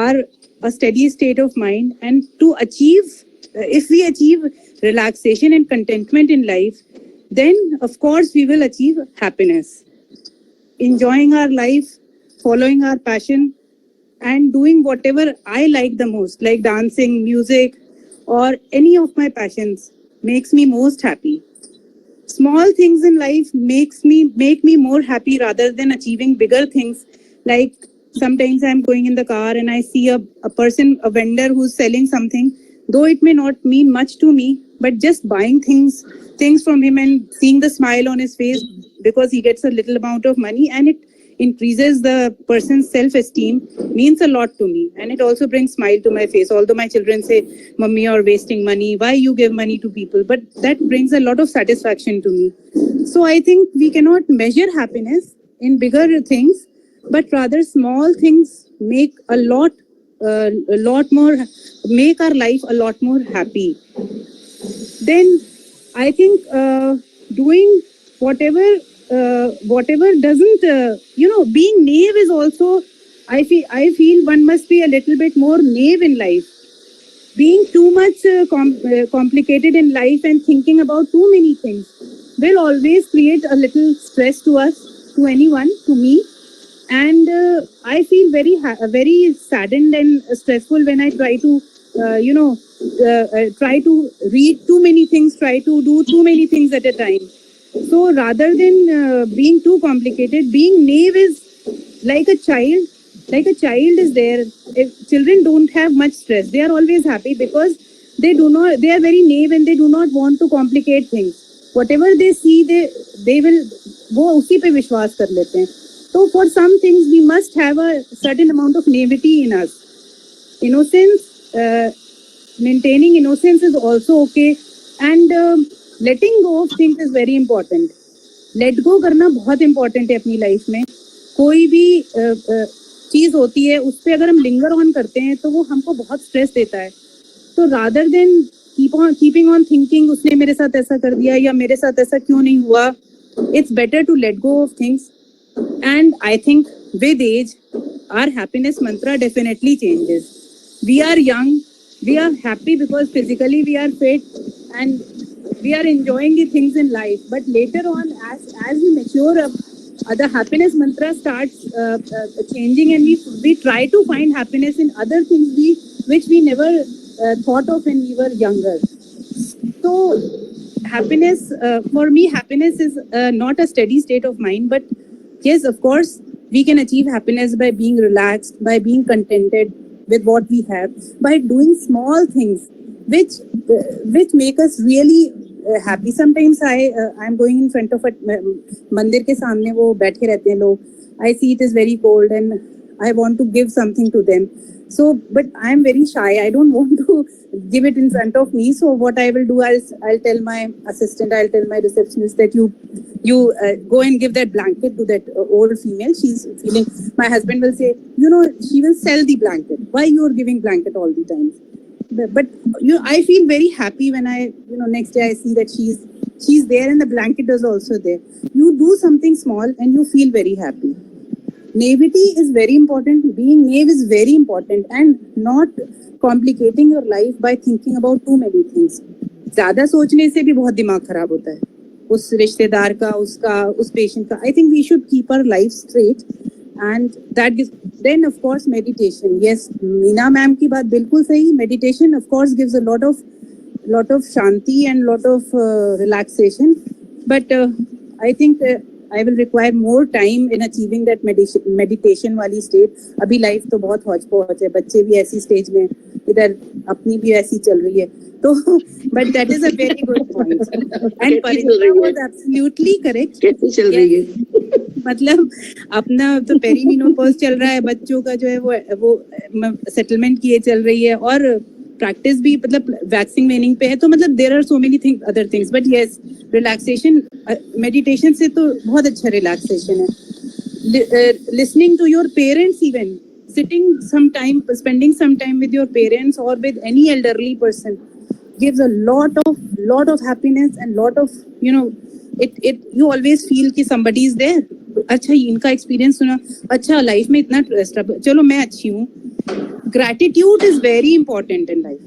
are a steady state of mind, and to achieve if we achieve relaxation and contentment in life, then of course we will achieve happiness, enjoying our life, following our passion and doing whatever I like the most, like dancing, music or any of my passions makes me most happy. Small things in life make me more happy rather than achieving bigger things. Like sometimes I'm going in the car and I see a person, a vendor who's selling something, though it may not mean much to me, but just buying things from him and seeing the smile on his face because he gets a little amount of money and it increases the person's self-esteem means a lot to me, and it also brings smile to my face. Although my children say, "Mummy, you're wasting money. Why you give money to people?" But that brings a lot of satisfaction to me. So I think we cannot measure happiness in bigger things, but rather small things make a lot more, make our life a lot more happy. Then I think doing whatever doesn't, being naive is also, I feel one must be a little bit more naive in life. Being too much complicated in life and thinking about too many things will always create a little stress to us, to anyone, to me. And I feel very saddened and stressful when I try to, try to read too many things, try to do too many things at a time. So rather than being too complicated, being naive is like a child. Like a child is there. If children don't have much stress, they are always happy because they are very naive and they do not want to complicate things. Whatever they see, they will, वो उसी पे विश्वास कर लेते हैं. So for some things we must have a certain amount of naivety in us. Innocence, maintaining innocence is also okay, and letting go of things is very important. Let go करना बहुत important है अपनी life में. कोई भी चीज होती है उस पे अगर हम लिंगर ऑन करते हैं तो वो हमको बहुत स्ट्रेस देता है. तो rather than keeping on thinking उसने मेरे साथ ऐसा कर दिया या मेरे साथ ऐसा क्यों नहीं हुआ, it's better to let go of things. And I think with age our happiness mantra definitely changes. We are young, we are happy because physically we are fit and we are enjoying the things in life, but later on as we mature up, the happiness mantra starts changing, and we try to find happiness in other things which we never thought of when we were younger. So happiness, for me, happiness is not a steady state of mind, but yes, of course we can achieve happiness by being relaxed, by being contented with what we have, by doing small things which make us really happy. Sometimes I'm going in front of a मंदिर के सामने वो बैठे रहते हैं लोग. I see it is very cold and I want to give something to them. So, but I am very shy. I don't want to give it in front of me. So what I will do, I'll tell my assistant, I'll tell my receptionist that you go and give that blanket to that old female. She's feeling. My husband will say, she will sell the blanket. Why you are giving blanket all the time? But I feel very happy when I, next day I see that she's there and the blanket is also there. You do something small and you feel very happy. Naivety is very important. Being naive is very important, and not complicating your life by thinking about too many things. ज़्यादा सोचने से भी बहुत दिमाग खराब होता है. उस रिश्तेदार का, उसका, उस पेशेंट का. I think we should keep our life straight, and that is then of course meditation. Yes, Meena ma'am की बात बिल्कुल सही. Meditation of course gives a lot of shanti and lot of relaxation, but I think I will require more time in achieving that meditation वाली state. अभी life तो बहुत hodgepodge है, बच्चे भी ऐसी stage में, इधर अपनी भी ऐसी चल रही है, तो but that is a very good point. And Parinita was absolutely correct. कैसी चल रही है? मतलब अपना तो पेरीमेनोपॉज चल रहा है, बच्चों का जो है वो सेटलमेंट किए चल रही है, और प्रैक्टिस भी मतलब वैक्सिंग वेनिंग पे है, तो मतलब there are so many things, other things, but yes relaxation meditation से तो बहुत अच्छा रिलैक्सेशन है. Listening to your parents, even sitting some time, spending some time with your parents और with any elderly person gives a lot of happiness and lot of it you always feel कि somebody is there. अच्छा इनका experience सुना, अच्छा life में इतना trust, चलो मैं अच्छी हूँ. Gratitude is very important in life.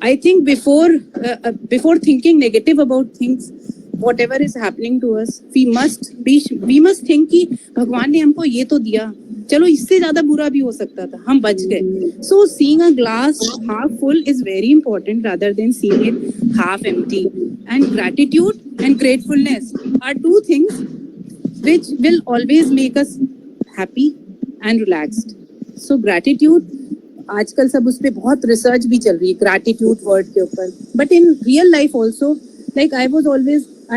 I think before thinking negative about things, whatever is happening to us, we must think कि भगवान ने हमको ये तो दिया, चलो इससे ज्यादा बुरा भी हो सकता था, हम बच गए. So seeing a glass half full is very important rather than seeing it half empty. And gratitude and gratefulness are two things which will always make us happy and relaxed. So gratitude, आजकल सब उस पे बहुत research भी चल रही है gratitude word के ऊपर. But in real life also, like I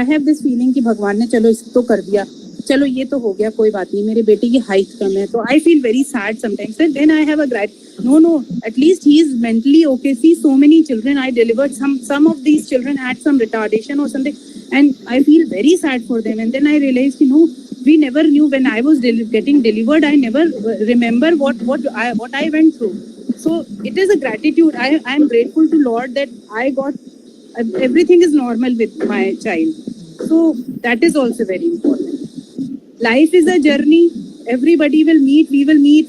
have this feeling कि भगवान ने चलो इसको तो कर दिया, चलो ये तो हो गया, कोई बात नहीं, मेरे बेटे की हाइट कम है, तो I feel very sad sometimes. And then I have a no, at least he is mentally okay. See, so many children I delivered, some of these children had some retardation or something, and I feel very sad for them. And then I realized, we never knew when I was getting delivered. I never remember what I went through. So it is a gratitude. I am grateful to Lord that I got everything is normal with my child. So that is also very important. Life is a journey. Everybody will meet. We will meet.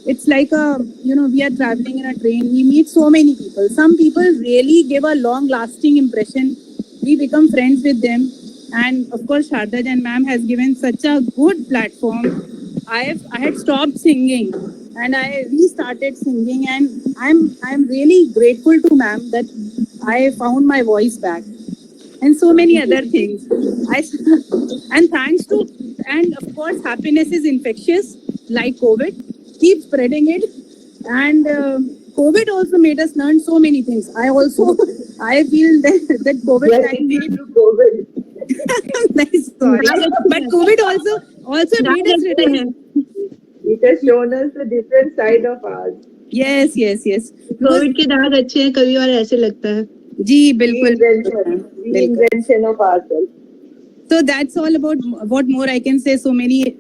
It's like we are traveling in a train. We meet so many people. Some people really give a long-lasting impression. We become friends with them. And of course, Sharda Jain ma'am has given such a good platform. I had stopped singing and I restarted singing, and I'm really grateful to ma'am that I found my voice back, and so many other things. And thanks to, and of course, happiness is infectious like COVID. Keep spreading it, and COVID also made us learn so many things. I feel that COVID time made COVID. nice, sorry, but COVID also made us realize. It has shown us a different side of ours. Yes. Covid के दाग अच्छे हैं, कभी और ऐसे लगता है. जी बिल्कुल. Reinvention of ourselves. So that's all about what more I can say. So many,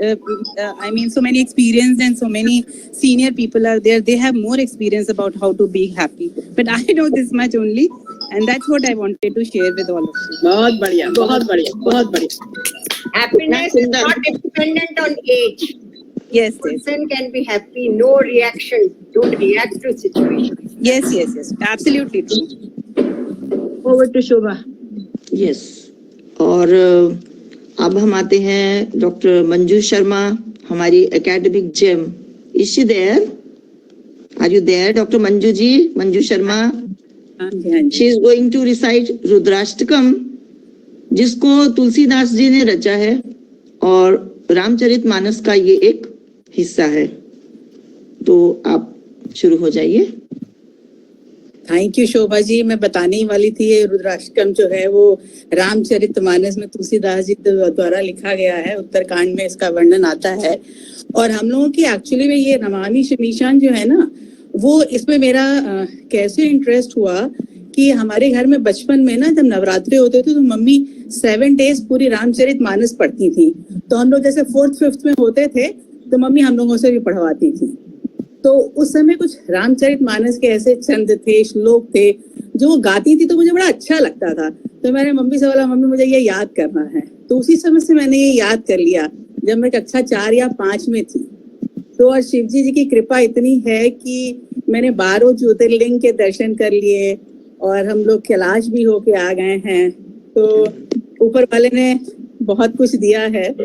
so many experienced and so many senior people are there. They have more experience about how to be happy. But I know this much only, and that's what I wanted to share with all of you. बहुत बढ़िया, बहुत बढ़िया, बहुत बढ़िया. Happiness is not dependent on age. Yes. Person can be happy, no reaction. Don't react to situations. Yes. Absolutely true. Over to Shobha. Yes. और अब हम आते हैं डॉक्टर मंजू शर्मा, हमारी academic gem. Is she there? Are you there doctor Manju ji? Manju Sharma, she is going to recite Rudrashtakam, जिसको तुलसीदास जी ने रचा है और रामचरितमानस का ये एक हिस्सा है. तो आप शुरू हो जाइए. Thank you Shobha ji. मैं बताने ही वाली थी, ये रुद्राष्टकम जो है वो रामचरितमानस में तुलसीदास जी द्वारा लिखा गया है, उत्तरकांड में इसका वर्णन आता है। और हम लोगों की एक्चुअली में ये नमामि शमीशान जो है ना, वो इसमें मेरा कैसे इंटरेस्ट हुआ कि हमारे घर में बचपन में ना जब नवरात्रि होते थे तो मम्मी 7 days पूरी रामचरितमानस पढ़ती थी। तो हम लोग जैसे 4th 5th में होते थे तो मम्मी हम लोगों से भी पढ़वाती थी। तो उस समय कुछ रामचरितमानस के ऐसे छंद थे, श्लोक थे जो वो गाती थी, तो मुझे बड़ा अच्छा लगता था। तो मैंने मम्मी से बोला, मम्मी मुझे ये याद करना है। तो उसी समय से मैंने ये याद कर लिया जब मैं कक्षा 4 या 5 में थी। तो और शिव जी की कृपा इतनी है कि मैंने 12 ज्योतिर्लिंग के दर्शन कर लिए और हम लोग कैलाश भी होके आ गए हैं। तो ऊपर वाले ने बहुत कुछ दिया है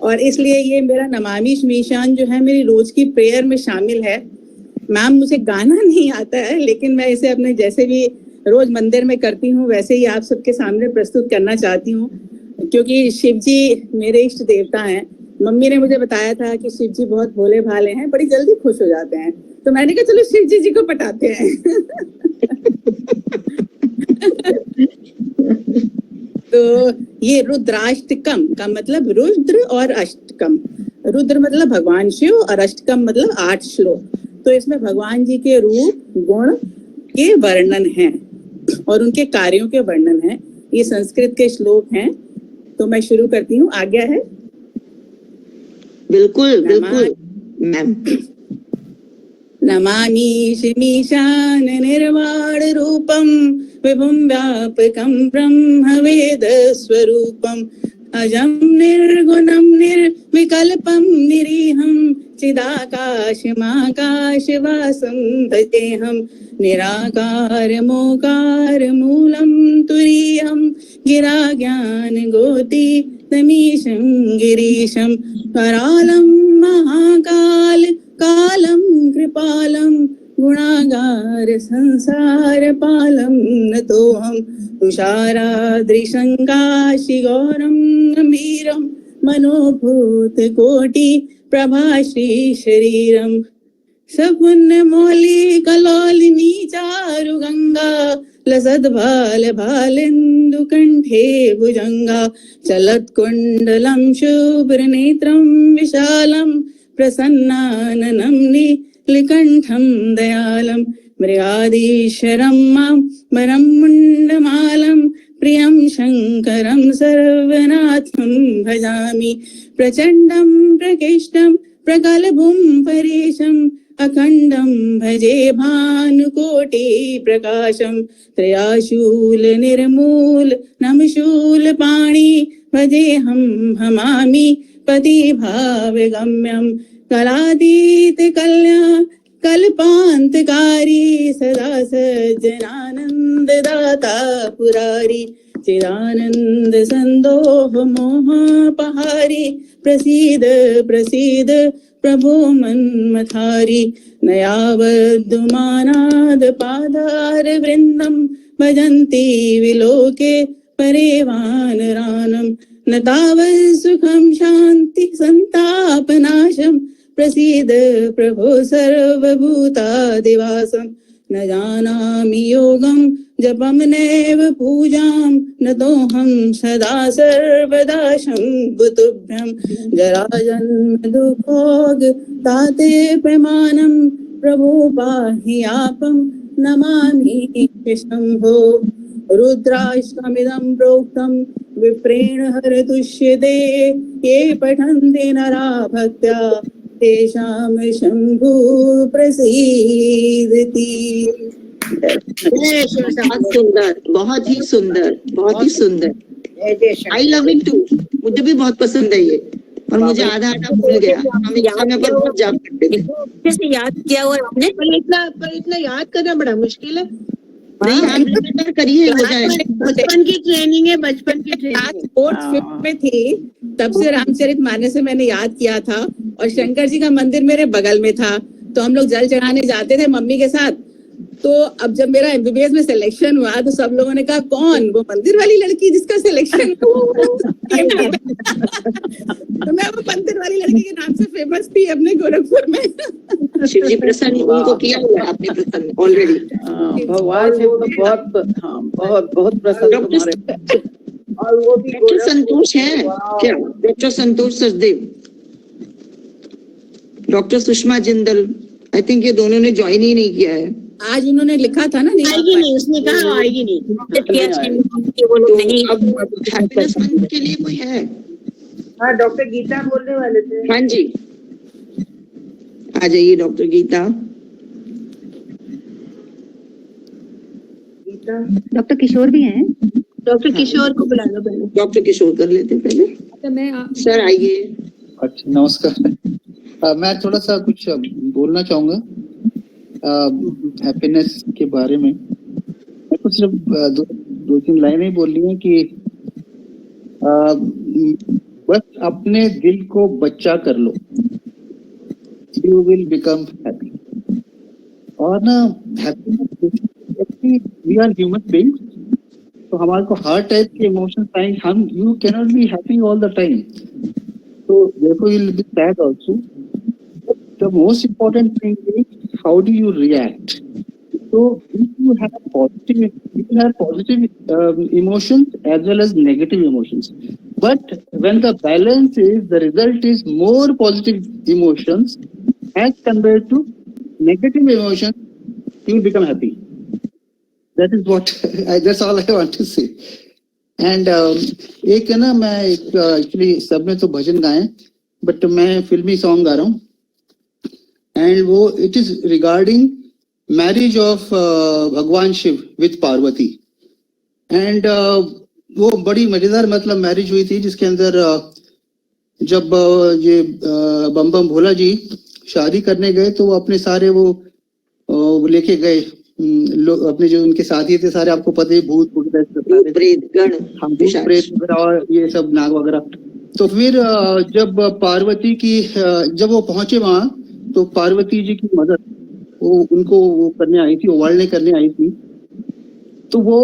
और इसलिए ये मेरा नमामि शमीशान जो है मेरी रोज की प्रेयर में शामिल है। मैम मुझे गाना नहीं आता है, लेकिन मैं इसे अपने जैसे भी रोज मंदिर में करती हूँ वैसे ही आप सबके सामने प्रस्तुत करना चाहती हूँ, क्योंकि शिव जी मेरे इष्ट देवता हैं। मम्मी ने मुझे बताया था कि शिव जी बहुत भोले भाले हैं, बड़ी जल्दी खुश हो जाते हैं। तो मैंने कहा चलो शिव जी को पटाते हैं। तो ये रुद्राष्टकम का मतलब रुद्र और अष्टकम। रुद्र मतलब भगवान शिव और अष्टकम मतलब 8 श्लोक। तो इसमें भगवान जी के रूप गुण के वर्णन है और उनके कार्यों के वर्णन है। ये संस्कृत के श्लोक हैं। तो मैं शुरू करती हूँ, आज्ञा है? बिल्कुल बिल्कुल मैम। नमामि शमीशान निर्वाण रूपम विभुं व्यापकं ब्रह्म वेद स्वरूपम अजं निर्गुणं निर्विकल्पं निरीहं चिदाकाशमाकाशवासं भजेऽहं निराकारमोकार मूलं तुरीयं गिराज्ञान गोति तमीशं गिरीशं करालं महाकाल कालं कृपालं गुणागार संसार पालं नतोऽहं तुषाराद्रिशङ्काशिगौरं गम्भीरं मनोभूत कोटि प्रभाश्री शरीरं सपुण्य मौलि कलोलिनी चारु गंगा लसद्भाल भालेन्दु कंठे भुजंगा चलत्कुण्डलं शुभ्रनेत्रं विशालं प्रसन्नाननं नीलकण्ठं दयालं मृगाधीशरं मां मरं मुण्डमालं प्रियं शङ्करं सर्वनाथं भजामि प्रचण्डं प्रकृष्टं प्रगल्भं परेशम् अखण्डं भजे भानुकोटि प्रकाशं त्रयाशूल निर्मूल नमशूल पाणि भजेऽहं भमामि पतिभावगम्यं कलातीत कल्याण कल्पान्तकारी सदा सज्जनानन्ददाता पुरारी चिदानन्द सन्दोह मोहपहारी प्रसीद प्रसीद प्रभो मन्मथारी नयावद्दुमानाद पादार वृन्दं भजन्ति विलोके परेवानरानं न तावत् सुखं शान्ति सन्तापनाशं प्रसीद प्रभो सर्वभूतादिवासं न जानामि योगं जपं नैव पूजां नतोऽहं सदा सर्वदा शम्भुतुभ्यं जराजन्म दुःखोग ताते प्रमाणं प्रभो पाहि आपं नमामि शम्भो रुद्राष्टकमिदं प्रोक्तं विप्रेण हरतुष्यते ये पठन्ति नरा भक्त्या तेषां शम्भु प्रसीदति। बहुत सुंदर, बहुत ही सुंदर, बहुत ही सुंदर। I love it too. मुझे भी बहुत पसंद है ये, और मुझे आधा भूल गया। हम एक समय पर बहुत जाप करते थे। कैसे याद किया हुआ आपने? पर इतना याद करना बड़ा मुश्किल है। नहीं, आप लगातार करिए, हो जाएगा। बचपन की ट्रेनिंग है, बचपन की ट्रेनिंग। 4th 5th में थी तब से रामचरितमानस से मैंने याद किया था। और शंकर जी का मंदिर मेरे बगल में था, तो हम लोग जल चढ़ाने जाते थे मम्मी के साथ। तो अब जब मेरा MBBS में सिलेक्शन हुआ तो सब लोगों ने कहा कौन, वो मंदिर वाली लड़की जिसका सिलेक्शन हुआ। तो मैं वो मंदिर वाली लड़की के नाम से फेमस थी अपने गोरखपुर में। शिव जी प्रसन्न, उनको किया हुआ है आपने प्रसन्न ऑलरेडी। भगवान शिव तो बहुत बहुत प्रसन्न तुम्हारे। और वो भी डॉक्टर संतोष है क्या? Doctor Santosh Sachdev, doctor Sushma Jindal, I think ये दोनों ने ज्वाइन ही नहीं किया है। आज उन्होंने लिखा था ना, नहीं आएगी नहीं, उसने कहा आएगी नहीं। वो लोग नहीं। अब हैप्पीनेस मंथ के लिए कोई है? हाँ, डॉक्टर गीता बोलने वाले थे। हाँ जी, आ जाइए डॉक्टर गीता। डॉक्टर किशोर भी हैं। डॉक्टर किशोर को बुला लो पहले। डॉक्टर किशोर कर लेते हैं पहले। अच्छा, मैं सर आइए। अच्छा, नमस्कार। मैं थोड़ा सा कुछ बोलना चाहूंगा हैप्पीनेस के बारे में। मैं तो सिर्फ दो तीन लाइनें बोलनी है कि बस अपने दिल को बच्चा कर लो, यू विल बिकम हैप्पी। और ना happiness, we are human beings, तो हमारे को हर टाइप के इमोशंस आएंगे। हम you can not be happy all the time, तो therefore you'll be sad also. The most important thing is how do you react. So if you have positive emotions as well as negative emotions, but when the balance is, the result is more positive emotions as compared to negative emotions, you will become happy. That is what that's all I want to say. And एक है ना, मैं actually सब ने तो भजन गाए, but मैं फिल्मी सॉन्ग गा रहा हूँ, एंड वो it is regarding marriage of भगवान शिव विद पार्वती। एंड वो बड़ी मजेदार मतलब मैरिज हुई थी, जिसके अंदर जब ये बम बम भोला जी शादी करने गए तो वो अपने सारे वो लेके गए अपने जो उनके साथी थे सारे, आपको पता है, भूत प्रेत गण, हम प्रेत और ये सब नाग वगैरह। तो फिर जब पार्वती की जब वो पहुंचे वहां, तो पार्वती जी की मदद वो उनको वो करने आई थी, ओवाल्ने करने आई थी। तो वो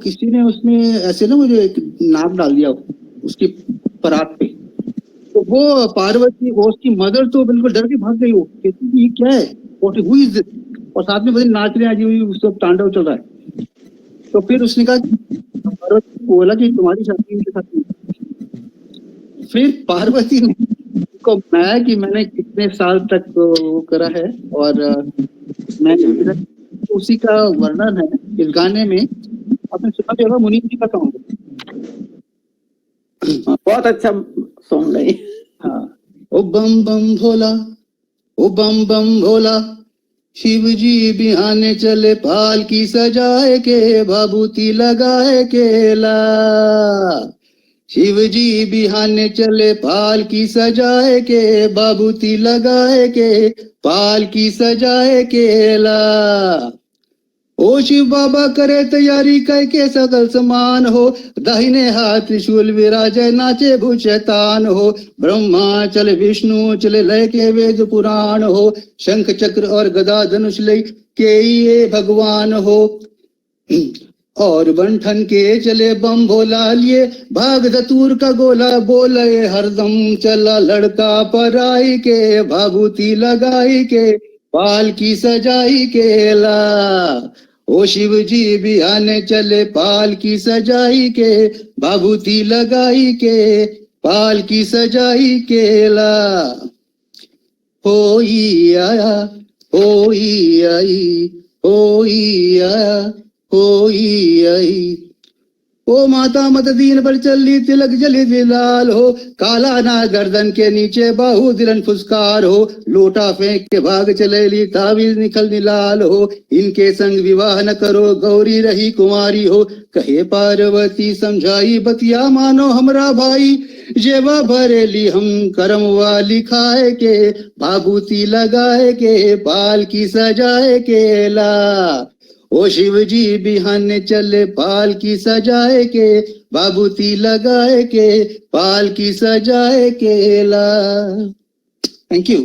किसी ने उसमें ऐसे ना मुझे एक नाग डाल दिया उसकी परात पे। तो वो पार्वती, वो उसकी मदर तो बिल्कुल डर के भाग गई। वो कहती ये क्या है, व्हाट हु इज दिस, और साथ में नाच रहे आज हुई, सब तांडव चल रहा है। तो फिर उसने कहा, पार्वती को बोला कि तुम्हारी शादी उनके साथ नहीं। फिर पार्वती ने को बताया कि मैंने कितने साल तक वो करा है, और मैं उसी का वर्णन है इस गाने में। आपने सुना भी होगा, मुनीम जी का सॉन्ग। बहुत अच्छा सॉन्ग है। हाँ, ओ बम बम भोला, ओ बम बम भोला, शिव जी बिहाने चले पालकी सजाए के, भाभूति लगाए के ला। शिव जी बिहाने चले पालकी सजाए के, भाभूति लगाए के, पालकी सजाए के ला। ओ शिव बाबा करे तैयारी करके सकल समान हो, दाहिने हाथ त्रिशूल विराजे नाचे भूत शैतान हो। ब्रह्मा चले विष्णु चले लय के वेद पुराण हो, शंख चक्र और गदा धनुष लय के ये भगवान हो। और बंठन के चले बम भोला लिए, भाग धतूर का गोला बोले हरदम चला लड़का पराई के, भाभूति लगाई के, पालकी सजाई के ला। ओ शिव जी बिहाने चले पालकी सजाई के, भाभूति लगाई के, पालकी सजाई के ला। होई आया, होई आई, होई आया, होई आई। ओ माता मत दीन पर चली, तिलक जली दिलाल हो, काला ना गर्दन के नीचे बाहु दिलन फुसकार हो। लोटा फेंक के भाग चले ली, तावीज निकल निलाल हो। इनके संग विवाह न करो, गौरी रही कुमारी हो। कहे पार्वती समझाई, बतिया मानो हमरा भाई, जेवा भरेली हम करम वाली खाए के, भाभूति लगाए के, पालकी सजाए के ला। ओ शिव जी बिहाने चले पालकी सजाए के, भाभूति लगाए के, पालकी सजाए के ला। Thank you.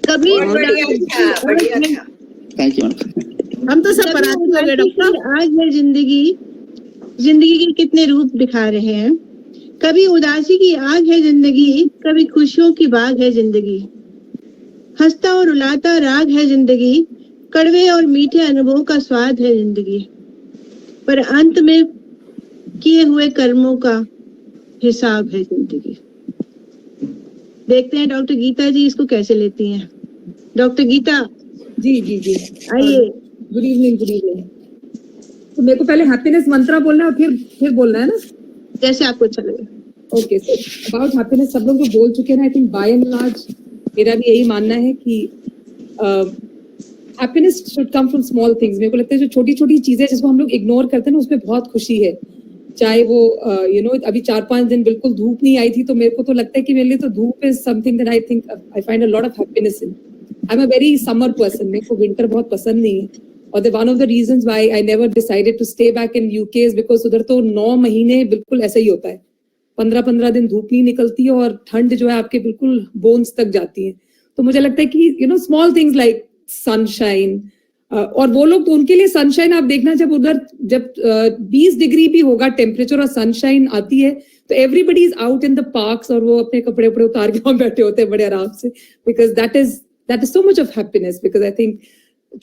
कभी थैंक यू। हम तो सब पराधीन हो गए डॉक्टर। आज मैं जिंदगी के कितने रूप दिखा रहे हैं। कभी उदासी की आग है जिंदगी, कभी खुशियों की बाग है जिंदगी। हंसता और रुलाता राग है जिंदगी, कड़वे और मीठे अनुभवों का स्वाद है जिंदगी। पर अंत में किए हुए कर्मों का हिसाब है जिंदगी। देखते हैं डॉक्टर गीता जी इसको कैसे लेती हैं। डॉक्टर गीता जी जी जी आइए। Good evening, good evening. तो मेरे को पहले हैप्पीनेस मंत्रा बोलना है और फिर बोलना है ना, जैसे आपको अच्छा लगे। ओके, सो अबाउट हैप्पीनेस सब लोग तो बोल चुके हैं। I think by and large मेरा भी यही मानना है कि happiness should come from small things. मेरे को लगता है जो छोटी छोटी चीजें जिसको हम लोग इग्नोर करते हैं ना, उसमें बहुत खुशी है। चाहे वो अभी 4-5 दिन बिल्कुल धूप नहीं आई थी, तो मेरे को तो लगता है कि मेरे लिए तो धूप is something that I think I find a lot of happiness in. I am a very summer person, मेरे को विंटर बहुत पसंद नहीं है। और one of the reasons why I never decided to stay back in UK is because उधर तो 9 महीने बिल्कुल ऐसा ही होता है। 15-15 दिन धूप नहीं निकलती है और ठंड जो है आपके बिल्कुल बोन्स तक जाती है। तो मुझे लगता है कि स्मॉल थिंग्स लाइक सनशाइन, और वो लोग तो उनके लिए सनशाइन आप देखना, जब 20 डिग्री भी होगा टेम्परेचर और सनशाइन आती है तो everybody is out in the parks और वो अपने कपड़े उतार के वहां बैठे होते हैं बड़े आराम से, because that is so much of happiness. Because I think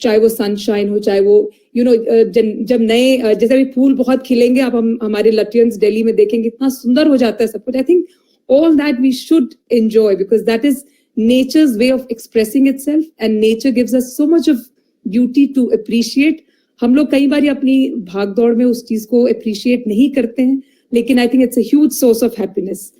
चाहे वो सनशाइन हो, चाहे वो जब नए जैसे अभी फूल बहुत खिलेंगे, आप हमारे लटियंस दिल्ली में देखेंगे इतना सुंदर हो जाता है सब कुछ। I think all that we should enjoy because that is nature's way of expressing itself and nature gives us so much of beauty to appreciate. हम लोग कई बार अपनी भागदौड़ में उस चीज को अप्रिशिएट नहीं करते हैं, लेकिन I think it's a huge source of happiness.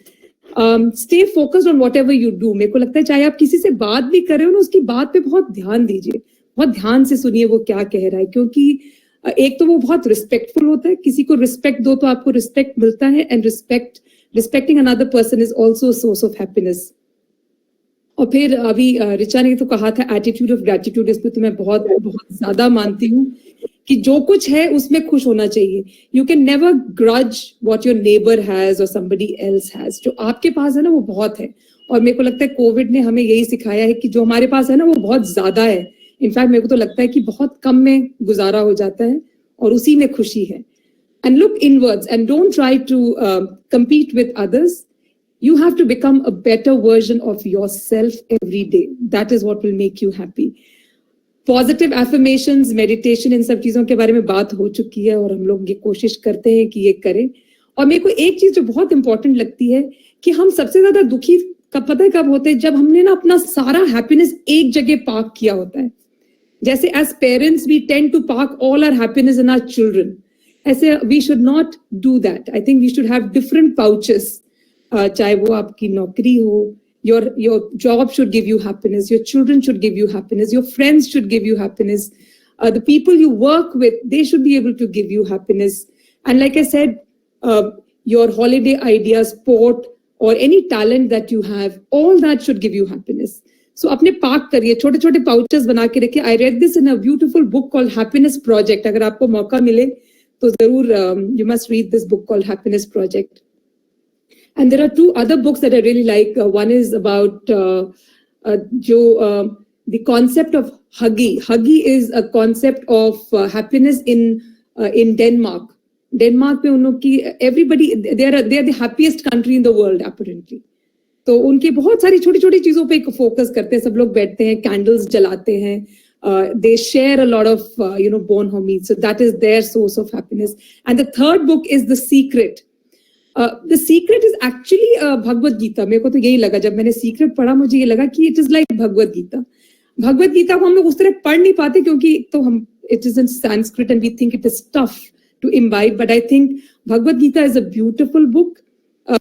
Stay focused on whatever you do. मेरे को लगता है चाहे आप किसी से बात भी कर रहे हो ना, उसकी बात पे बहुत ध्यान दीजिए, बहुत ध्यान से सुनिए वो क्या कह रहा है, क्योंकि एक तो वो बहुत रिस्पेक्टफुल होता है। किसी को रिस्पेक्ट दो तो आपको रिस्पेक्ट मिलता है, and respecting another person is also source of happiness. और फिर अभी रिचा ने तो कहा था एटीट्यूड ऑफ ग्रेटिट्यूड, इस पे तो मैं बहुत बहुत ज्यादा मानती हूँ कि जो कुछ है उसमें खुश होना चाहिए। You can never grudge what your neighbour has और समबडी एल्स हैज। जो आपके पास है ना वो बहुत है, और मेरे को लगता है कोविड ने हमें यही सिखाया है कि जो हमारे पास है ना वो बहुत ज्यादा है। इनफैक्ट मेरे को तो लगता है कि बहुत कम में गुजारा हो जाता है और उसी में खुशी है। And look inwards and don't try to compete with others. You have to become a better version of yourself every day. That is what will make you happy. Positive affirmations, meditation, इन सब चीजों के बारे में बात हो चुकी है और हम लोग ये कोशिश करते हैं कि ये करें। और मेरे को एक चीज जो बहुत इंपॉर्टेंट लगती है कि हम सबसे ज्यादा दुखी कब पता है कब होते हैं, जब हमने ना अपना सारा हैप्पीनेस एक जगह पार्क किया होता है। जैसे as parents we tend to park all our happiness in our children, ऐसे we should not do that. I think we should have different pouches. चाहे वो आपकी नौकरी हो, your job should give you happiness, your children should give you happiness, your friends should give you happiness, the people you work with, they should be able to give you happiness. And like I said, your holiday ideas, sport or any talent that you have, all that should give you happiness. So अपने park करिए, छोटे छोटे pouches बना के रखिए। I read this in a beautiful book called Happiness Project. अगर आपको मौका मिले तो जरूर you must read this book called Happiness Project. And there are 2 other books that I really like. One is about the concept of Huggy. Huggy is a concept of happiness in Denmark. Denmark में उन लोग की everybody they are the happiest country in the world apparently. तो उनके बहुत सारी छोटी छोटी चीजों पे फोकस करते हैं। सब लोग बैठते हैं, कैंडल्स जलाते हैं, they share a lot of bonhomie. So that is their source of happiness. And the third book is The Secret. The Secret is actually Bhagavad Gita. मेरे को तो यही लगा जब मैंने सीक्रेट पढ़ा, मुझे ये लगा कि it is like Bhagavad Gita. Bhagavad Gita को हम लोग उस तरह पढ़ नहीं पाते क्योंकि तो हम it is in Sanskrit and we think it is tough to imbibe, but I think Bhagavad Gita is a beautiful book.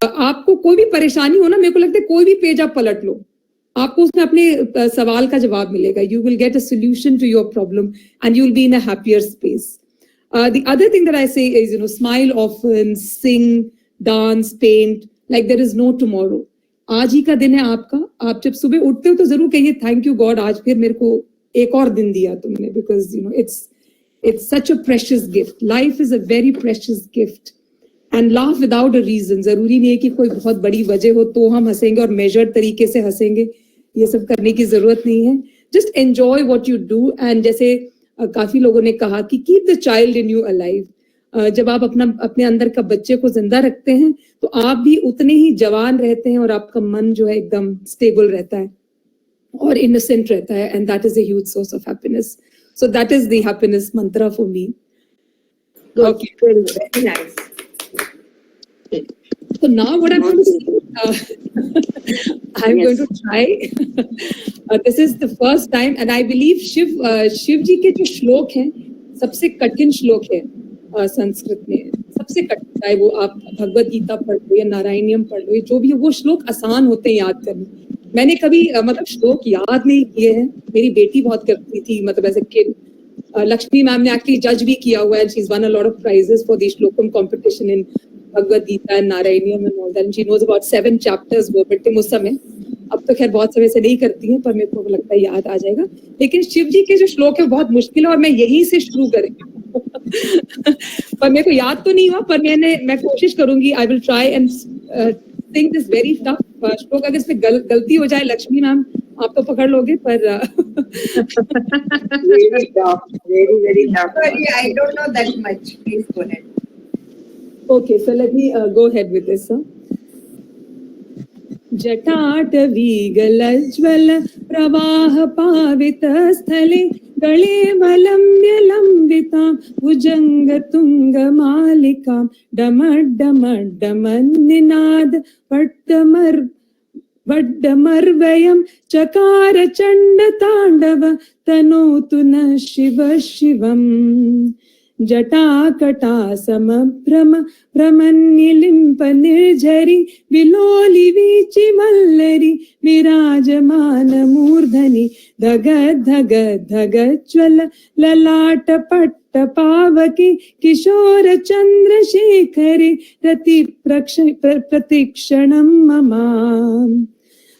आपको कोई भी परेशानी हो ना, मेरे को लगता है कोई भी पेज आप पलट लो, आपको उसमें अपने सवाल का जवाब मिलेगा। You will get a solution to your problem and you will be in a happier space. The other thing that I say is smile often, sing, dance, paint, like there is no tomorrow. आज ही का दिन है आपका। आप जब सुबह उठते हो तो जरूर कहिए थैंक यू गॉड, आज फिर मेरे को एक और दिन दिया तुमने, because it's such a precious gift. Life is a very precious gift. And laugh without a reason. जरूरी नहीं है कि कोई बहुत बड़ी वजह हो तो हम हंसेंगे और मेजर्ड तरीके से हंसेंगे, ये सब करने की जरूरत नहीं है। Just enjoy what you do. And जैसे काफी लोगों ने कहा कि keep the child in you alive. जब आप अपने अंदर का बच्चे को जिंदा रखते हैं तो आप भी उतने ही जवान रहते हैं और आपका मन जो है एकदम स्टेबल रहता है और इनोसेंट रहता है, and that is a huge source of happiness. So that is the happiness mantra for me. Okay. Very nice. So now what I'm going to do, I'm going to try. This is the first time, and I believe Shiv ji के जो श्लोक हैं सबसे कठिन श्लोक है संस्कृत में, सबसे कठिन, चाहे वो आप भगवत गीता पढ़ लो या नारायणियम पढ़ लो, जो भी वो श्लोक आसान होते हैं याद करने. मैंने कभी मतलब श्लोक याद नहीं किए हैं, मेरी बेटी बहुत करती थी, मतलब ऐसे किड. लक्ष्मी मैम ने एक्चुअली जज भी किया हुआ है, she is one a lot of prizes for the shlokam competition in Bhagavad Gita and Narayaniyam and all that. She knows about 7 chapters वो वर्टिम उस समय. अब तो खैर बहुत समय से नहीं करती हैं, पर मेरे को लगता है याद आ जाएगा. लेकिन शिव जी के जो श्लोक है बहुत मुश्किल है और मैं यहीं से शुरू करेंगे. पर मेरे को याद तो नहीं हुआ, पर मैं कोशिश करूंगी. I will try and Singh this very tough श्लोक. अगर इसमें गलती हो जाए लक्ष्मी मैम आप तो पकड़ लोगे, पर Very tough. Very, very tough. Sorry, I don't know that much. Please go ahead. Okay, so let me go ahead with this. जटाटवीगलज्ज्वल प्रवाह पावित स्थले गले मलम्ब्य लम्बितां भुजंग तुंग मालिकां डमड्डमड्डमन्निनाद वड्डमर्वयं चकार चण्ड ताण्डव तनोतु न शिव शिवम्. जटाकटा समभ्रम भ्रमन्निलिम्प निर्झरि विलोलि वीचि वल्लरि विराजमान मूर्धनि धग धग धग ज्वल ललाट पट्ट पावके किशोर चन्द्रशेखरे रति प्रतिक्षणं मम.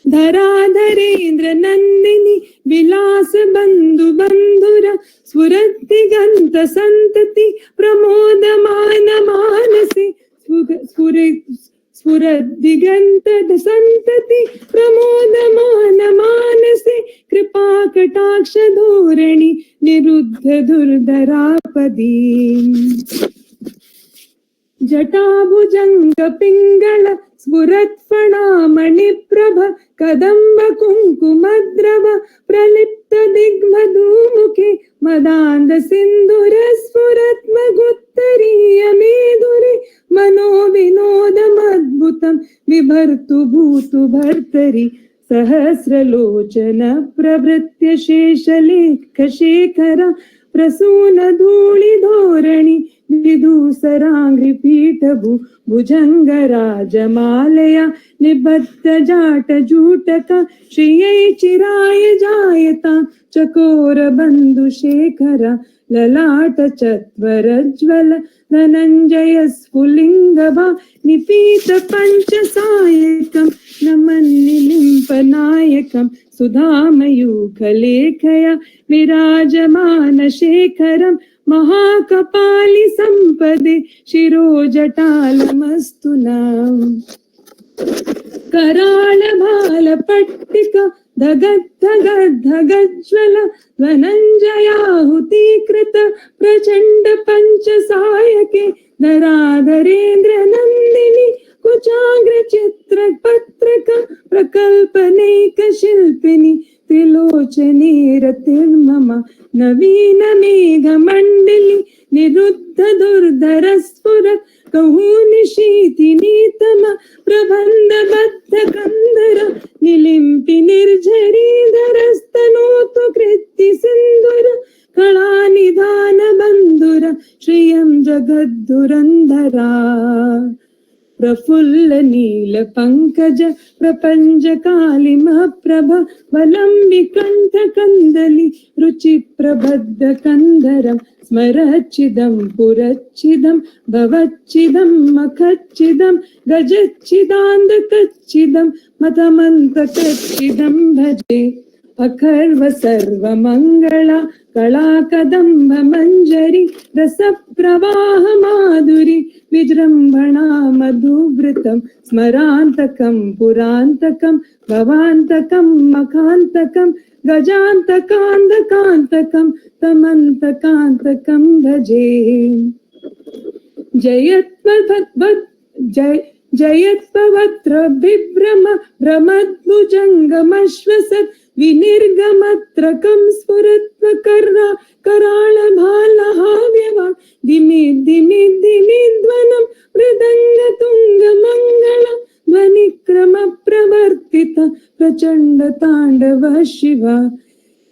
धराधरेन्द्र नन्दिनी विलास बंधु बंधुर स्फुरद्दिगंत संतति प्रमोदमान मानसे स्फुरद्दिगंत संतति प्रमोदमान मानसे कृपा कटाक्ष धोरणी निरुद्ध दुर्धरापदी. जटाभुजंग पिंगल स्फुरत्फणामणिप्रभ कदम्ब कुङ्कुमद्रव प्रलिप्त दिग्मधुमुखे मदान्ध सिन्धुर स्फुरत्मगुत्तरीय मेधुरे मनो विनोदमद्भुतं विभर्तु भूतु भर्तरि सहस्रलोचन प्रवृत्य शेषलेख शेखर प्रसून धूलि धोरणि विधूसराङ्घ्रिपीठभु भुजंग राजमालया निबद्ध जाट जूटक श्रियै चिराय जायता चकोर बंधु शेखर ललाट चत्वरज्वल धनंजय स्फुलिंगभा निपीत पंच सायकं नमन्निलिम्प नायकं सुधामयूखलेखया विराजमान शेखरं महाकपालि संपदे शिरोजटालमस्तु नः. कराळ भाल पट्टिक धगज्ज्वल धनञ्जयाहुतीकृत प्रचण्ड पंच सायके धराधरेन्द्र नन्दिनी कुचाग्र चित्र पत्रक प्रकल्पनैक शिल्पिनी त्रिलोचने रतिर्मम नवीन मेघ मंडली निरुद्ध दुर्धर स्फुरत कहूनिशीतिनीतम प्रबंध बद्ध कंदर निलिम्पि निर्झरी धरस्तनोतु कृत्ति सिंधुर कला निधान बंधुर श्रियं जगद्धुरंधरा. प्रफुल्ल नील पंकज प्रपंच कालिम प्रभ वलंबि कंठ कंदली रुचि प्रबद्ध कंदरम स्मरच्चिदं पुरच्चिदं भवच्चिदं मखच्चिदं गजच्चिदान्धकच्चिदं मतमन्तकच्चिदं भजे. अखर्व सर्वमङ्गला कला कदम्ब मंजरी रस प्रवाह माधुरी विजृंभणा मधुवृतं स्मरान्तकं पुरान्तकं भवान्तकं मखान्तकं गजान्तकान्तकान्तकं तमन्तकान्तकं भजे. जयत्वत्र बिभ्रम भ्रमद्भुजङ्गमश्वसत् विनिर्गमत्रकं स्फुरत्व कराळभालहाव्यवा दिमि दिमि दिमि ध्वनं मृदङ्गतुङ्गमङ्गल ध्वनिक्रम प्रवर्तित प्रचण्ड ताण्डव शिवा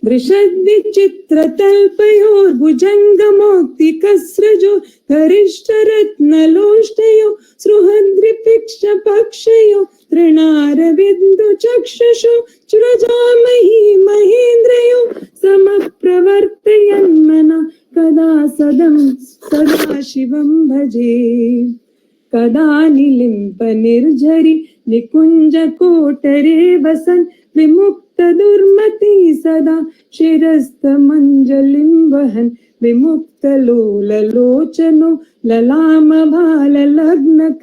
दृशद्विचित्रतल्पयोर्भुजङ्गमौक्तिकस्रजो गरिष्ठरत्नलोष्टयो सृहद्रिपिक्षपक्षयो तृणारविन्दुचक्षुषो सृजामहि महेन्द्रयो समप्रवर्तयन्मना कदा सदा शिवं भजे कदा निलिम्प निर्झरि निकुञ्जकोटरे वसन् विमुक्त दुर्मति सदा शिरस्तमञ्जलिं वहन् विमुक्त लोललोचनो ललाम भाल लग्नक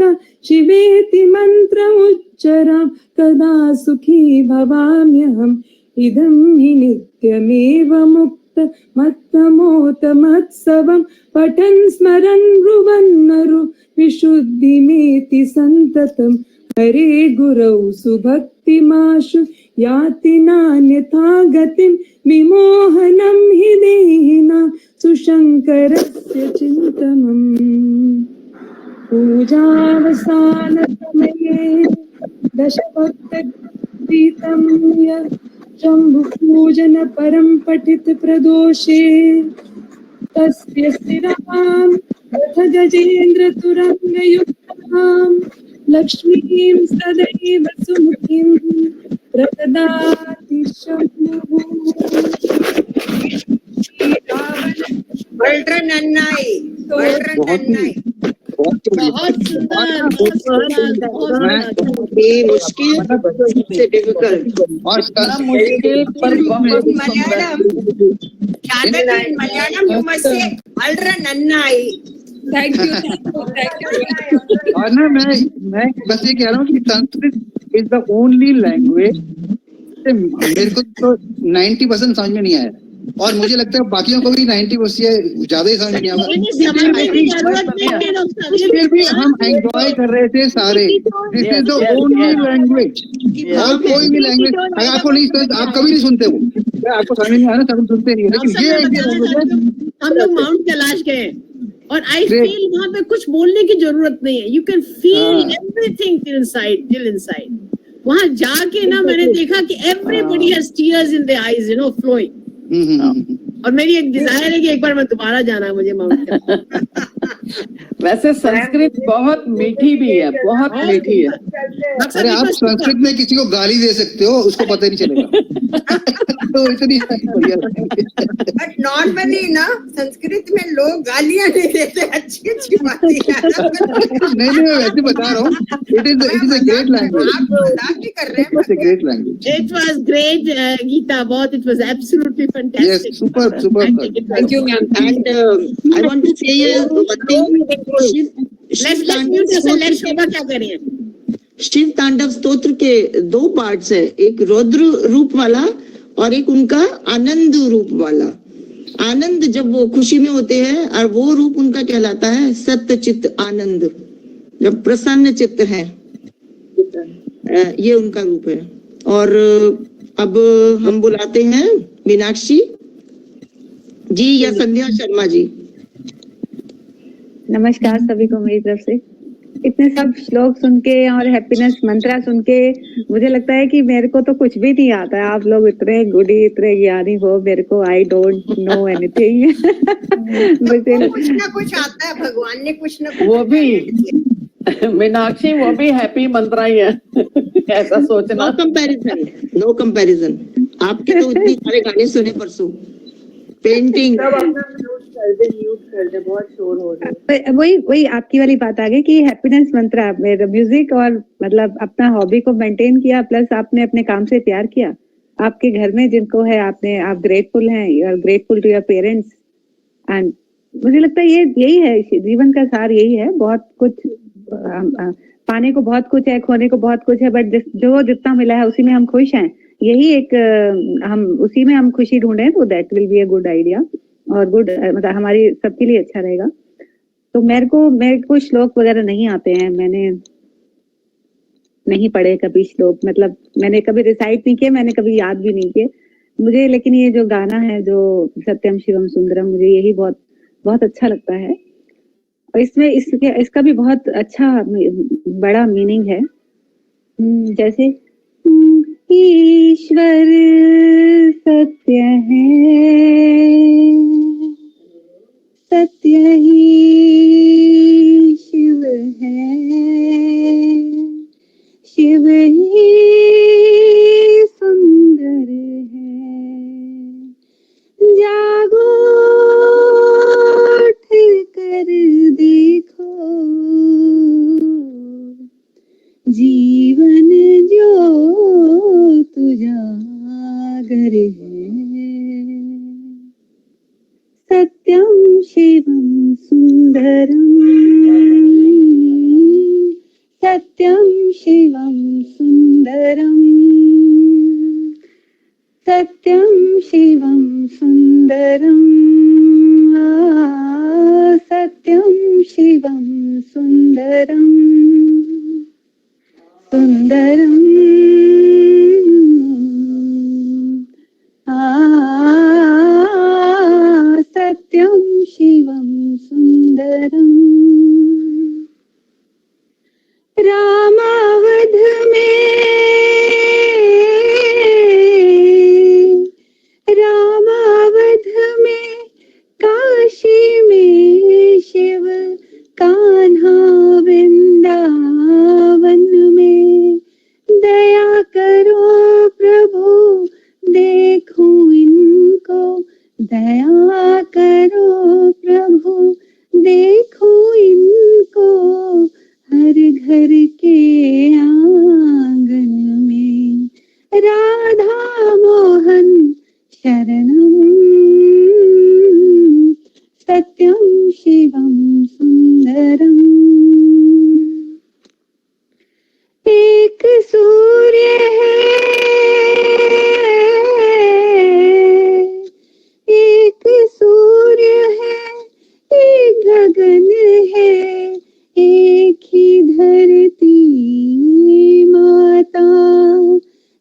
शिवेति मन्त्र उच्चरां कदा सुखी भवाम्यहम् इदं हि नित्यमेव मुक्त मत्तमोत मत्सवं पठन् स्मरन् ब्रुवन्नरु विशुद्धिमेति सन्ततं हरे गुरौ सुभक्तिमाशु याति नान्यथा गतिं विमोहनं हि देहिना सुशङ्करस्य चिन्तनम् पूजावसानसमये दशभक्तगीतं शम्भुपूजन परं पठित प्रदोषे तस्य स्थिरां रथ गजेन्द्र तुरङ्गयुक्तां लक्ष्मीं सदैव सुमुखीं प्रददाति शम्भुः बलराम नन्नाई बहुत सुंदर, मुश्किल से डिफिकल्ट और मुश्किल पर बहुत Malayalam Malayalam you must say Balram नन्नाई। Thank you और ना मैं बस ये कह रहा हूँ कि Sanskrit is the only language मेरे को तो 90% समझ में नहीं आया और मुझे लगता है बाकियों को भी 90% ज्यादा ही समझ में नहीं आया। फिर भी हम एंजॉय कर रहे थे सारे। This is the only language. और कोई भी लैंग्वेज अगर आपको नहीं आप कभी नहीं सुनते हो, आपको समझ नहीं आया, सब सुनते नहीं है, लेकिन ये लैंग्वेज है। हम लोग माउंट कैलाश गए और आई फील वहां पे कुछ बोलने की जरूरत नहीं है, you can feel everything till inside. वहां जाके ना मैंने देखा कि everybody has tears in their eyes, you know, flowing. और मेरी एक डिजायर है कि एक बार मैं दोबारा जाना है मुझे माउंट कैलाश। वैसे संस्कृत बहुत मीठी भी है, बहुत मीठी है। अरे आप संस्कृत में किसी को गाली दे सकते हो, उसको पता ही नहीं चलेगा। तो इतनी बट नॉर्मली ना संस्कृत में लोग गालियां नहीं देते, अच्छी अच्छी बातें। नहीं वैसे बता रहा हूँ, it is a great language. आप मजाक भी कर रहे हैं। It's a great language. It was great, Geeta. बहुत, it was absolutely fantastic. Yes, super. Thank you, ma'am. And I want to say one thing. Let's mute us and let's Shobha क्या करें। शिव तांडव स्तोत्र के 2 पार्ट्स है, एक रौद्र रूप वाला और एक उनका आनंद रूप वाला। आनंद जब वो खुशी में होते हैं और वो रूप उनका कहलाता है सत्य चित्त आनंद, जब प्रसन्न चित्त है, ये उनका रूप है। और अब हम बुलाते हैं मीनाक्षी जी या संध्या शर्मा जी। नमस्कार सभी को मेरी तरफ से। इतने सब श्लोक सुन के और हैप्पीनेस मंत्रा सुन के मुझे लगता है कि मेरे को तो कुछ भी नहीं आता है। आप लोग इतने गुडी, इतने ज्ञानी हो, मेरे को आई डोंट नो एनीथिंग। कुछ ना कुछ आता है, भगवान ने कुछ ना कुछ। वो भी मीनाक्षी, वो भी हैप्पी मंत्रा ही है। ऐसा सोचना। No comparison. आपके तो इतने सारे गाने सुने परसों, पेंटिंग। बहुत शोर हो रहा है। वही आपकी वाली बात आ गई कि हैप्पीनेस मंत्रा, म्यूजिक और मतलब अपना हॉबी को मेंटेन किया, प्लस आपने अपने काम से प्यार किया। आपके घर में जिनको है, आप ग्रेटफुल हैं, you are grateful to your parents. And मुझे लगता है यही है जीवन का सार, यही है। बहुत कुछ पाने को बहुत कुछ है, खोने को बहुत कुछ है, बट जो जितना मिला है उसी में हम खुश हैं। यही एक हम उसी में हम खुशी ढूंढें, तो that will be a good idea और गुड, मतलब हमारी सबके लिए अच्छा रहेगा। तो मेरे को श्लोक वगैरह नहीं आते हैं, मैंने नहीं पढ़े कभी श्लोक, मतलब मैंने कभी रिसाइट नहीं किया, मैंने कभी याद भी नहीं किए मुझे। लेकिन ये जो गाना है जो सत्यम शिवम सुंदरम, मुझे यही बहुत बहुत अच्छा लगता है। और इसमें इसका भी बहुत अच्छा बड़ा मीनिंग है। जैसे ईश्वर सत्य है, सत्य ही शिव है, शिव ही सुंदर है। जागो उठ कर देखो, जीवन ज्योत उजागर है। सत्यम शिवम सुंदरम, सत्यम शिवम सुंदरम, सत्यम शिवम सुंदरम, सत्यम शिवम सुंदरम, सुंदरम सत्यम शिवम सुंदरम। रामावध में, रामावध में, काशी में शिव, कान्हा वृंदावन में। दया करो प्रभु देखो इनको, दया करो प्रभु देखो इनको। हर घर के आंगन में राधा मोहन शरणम, सत्यम शिवम सुंदरम। एक सूर्य है, एक सूर्य है, एक गगन है, एक ही धरती माता।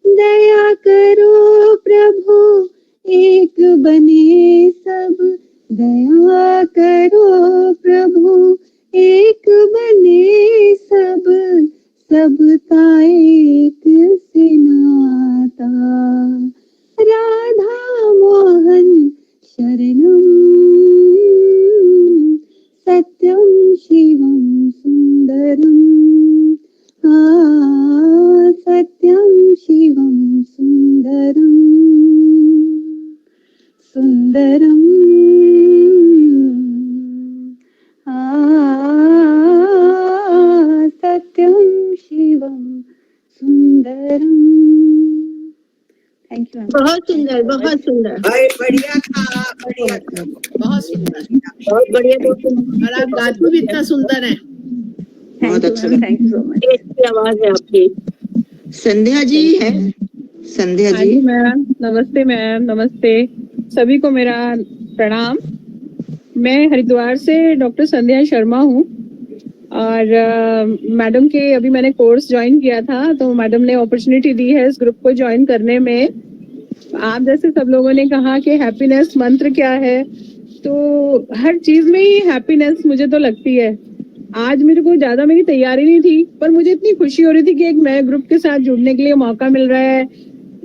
दया करो प्रभु एक बने सब, दया करो प्रभु एक बने सब, सबका एक से नाता। राधा मोहन शरणम, सत्यम शिवम सुंदरम, सत्यम शिवम सुंदरम, सुंदरम सत्यम शिवम सुंदरम। Thank you. बहुत सुंदर, बहुत सुंदर। बढ़िया था, बढ़िया था। बहुत सुंदर, बहुत बढ़िया। और आप गाती भी इतना सुंदर है। बहुत अच्छा। Thank you so much. अच्छी आवाज है आपकी। संध्या जी है, संध्या हाँ जी। जी मैम, नमस्ते मैम, नमस्ते सभी को मेरा प्रणाम। मैं हरिद्वार से डॉक्टर संध्या शर्मा हूँ और मैडम के अभी मैंने कोर्स ज्वाइन किया था, तो मैडम ने अपॉर्चुनिटी दी है इस ग्रुप को ज्वाइन करने में। आप जैसे सब लोगों ने कहा कि हैप्पीनेस मंत्र क्या है, तो हर चीज में ही हैप्पीनेस मुझे तो लगती है। आज मेरे को ज्यादा मेरी तैयारी नहीं थी, पर मुझे इतनी खुशी हो रही थी कि एक नए ग्रुप के साथ जुड़ने के लिए मौका मिल रहा है।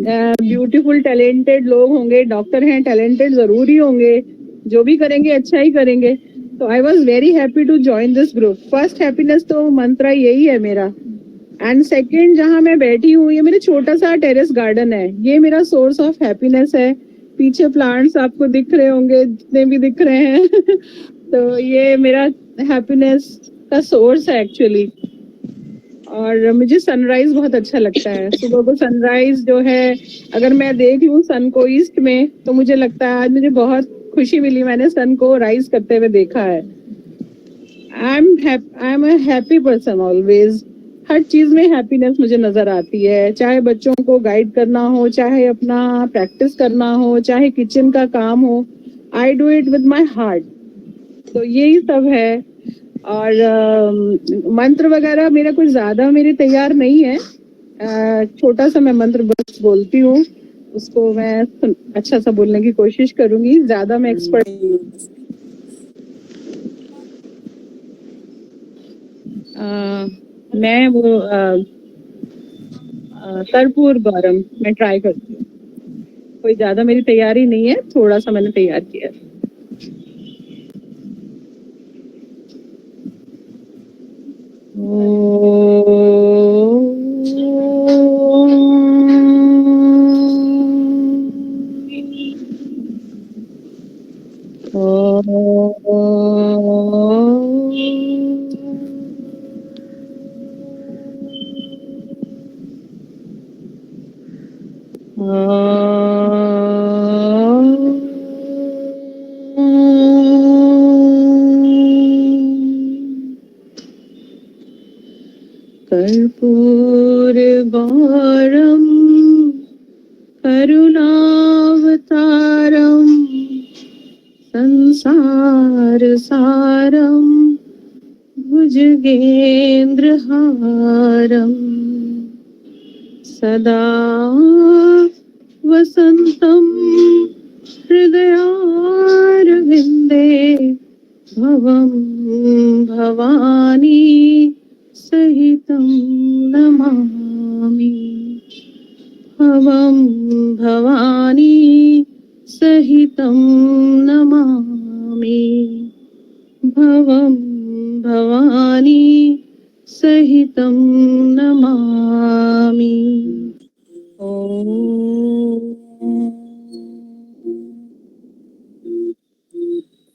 ब्यूटीफुल टैलेंटेड लोग होंगे, डॉक्टर हैं, टैलेंटेड जरूर ही होंगे, जो भी करेंगे अच्छा ही करेंगे। तो I was very happy to join this group. First happiness तो मंत्र यही है मेरा। एंड सेकेंड, जहाँ मैं बैठी हूँ, ये मेरा छोटा सा टेरेस गार्डन है, ये मेरा सोर्स ऑफ हैप्पीनेस है। पीछे प्लांट्स आपको दिख रहे होंगे, जितने भी दिख रहे हैं तो ये मेरा हैप्पीनेस का सोर्स है एक्चुअली। और मुझे सनराइज बहुत अच्छा लगता है। सुबह को सनराइज जो है, अगर मैं देख लूँ सन को ईस्ट में, तो मुझे लगता है आज मुझे बहुत खुशी मिली, मैंने सन को राइज करते हुए देखा है। I am a happy person always. हर चीज में हैप्पीनेस मुझे नजर आती है, चाहे बच्चों को गाइड करना हो, चाहे अपना प्रैक्टिस करना हो, चाहे किचन का काम हो। I do it with my heart. तो यही सब है। और मंत्र वगैरह मेरा कुछ ज्यादा मेरे तैयार नहीं है, छोटा सा मैं मंत्र बस बोलती हूँ, उसको मैं अच्छा सा बोलने की कोशिश करूंगी, ज्यादा मैं एक्सपर्ट नहीं हूँ। मैं वो कर्पूर गौरम मैं ट्राई करती हूँ, कोई ज्यादा मेरी तैयारी नहीं है, थोड़ा सा मैंने तैयार किया है। कर्पूर गौरम करुणावतारम संसार सारम भुजगेन्द्रहारम सदा वसन्तं हृदयारविन्दे भवं भवानी सहितं नमामि, भवं भवानी सहितं नमामि, भवं भवानी सहितं नमामि।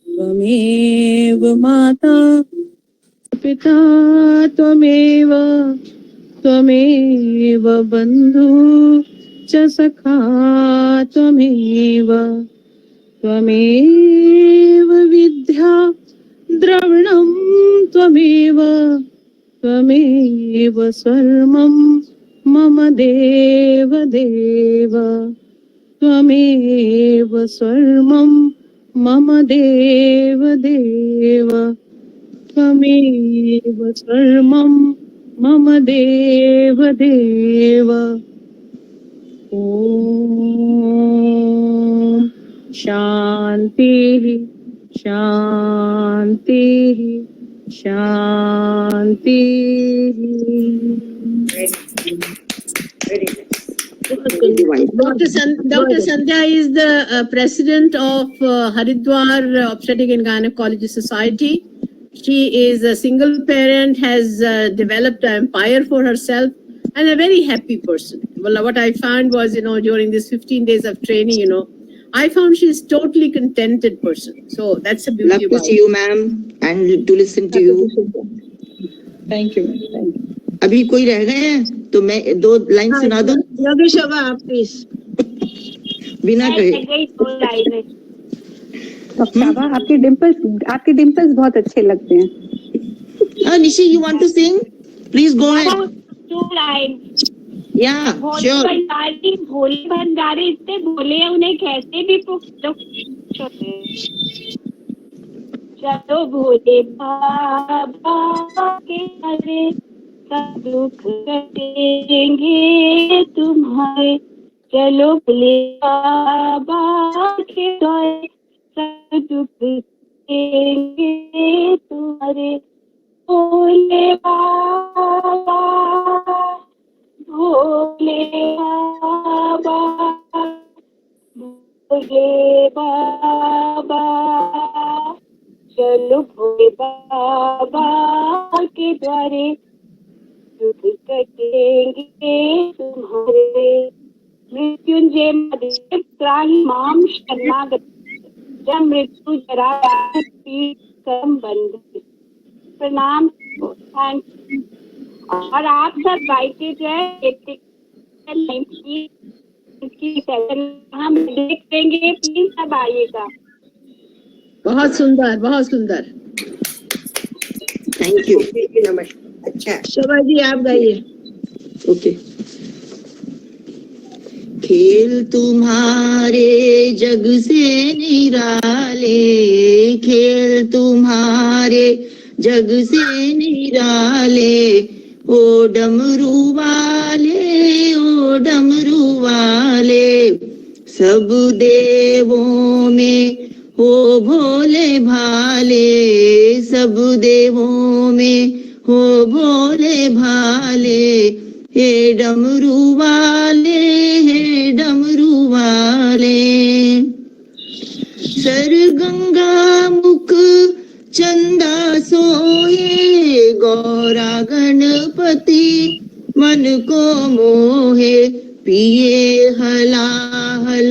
त्वमेव माता पिता त्वमेव त्वमेव बन्धु च सखा त्वमेव त्वमेव विद्या द्रविणं त्वमेव त्वमेव सर्वं मम देव देव त्वमेव सर्वं मम देव देव त्वमेव सर्वं मम देव देव। ॐ शान्तिः शान्तिः शान्तिः। Dr. Sandhya is the president of Haridwar Obstetric and Gynecology Society. She is a single parent, has developed an empire for herself, and a very happy person. Well, what I found was, during these 15 days of training, I found she's totally contented person. So that's the beauty Love to about see you, ma'am, and to listen to you. Thank you, ma'am. Thank you. अभी कोई रह गए हैं तो मैं 2 line सुना दूं योगेश्वर आप प्लीज बिना कहे। शाबा, आपके डिंपल्स बहुत अच्छे लगते हैं। Nishi, you want to sing? Please go ahead. 2 lines. Yeah, sure. भोले भंडारी इतने भोले हैं, उन्हें कैसे भी पूछो। चलो भोले बाबा के हरे सब दुख कटेंगे तुम्हारे, चलो भोले बाबा के द्वारे सब दुख कटेंगे तुम्हारे। भोले बाबा भोले बाबा भोले बाबा, चलो भोले बाबा के द्वारे दुख कटेंगे तुम्हारे। मृत्युंजय महादेव त्राहि माम शरणागति, जब मृत्यु जरा पीठ कर्म बंध। प्रणाम, थैंक यू। और आप सब राइटेड है इसकी सेशन हम देख लेंगे, प्लीज सब आइएगा। बहुत सुंदर, बहुत सुंदर। Thank you. नमस्कार। अच्छा शोभा जी आप गाइए। ओके। खेल तुम्हारे जग से निराले, खेल तुम्हारे जग से निराले, ओ डमरू वाले, ओ डमरू वाले, सब देवों में हो भोले भाले, सब देवों में हो भोले भाले, हे डमरू वाले, हे डमरू वाले। सर गंगा मुख चंदा सोए, गौरा गणपति मन को मोहे, पिए हलाहल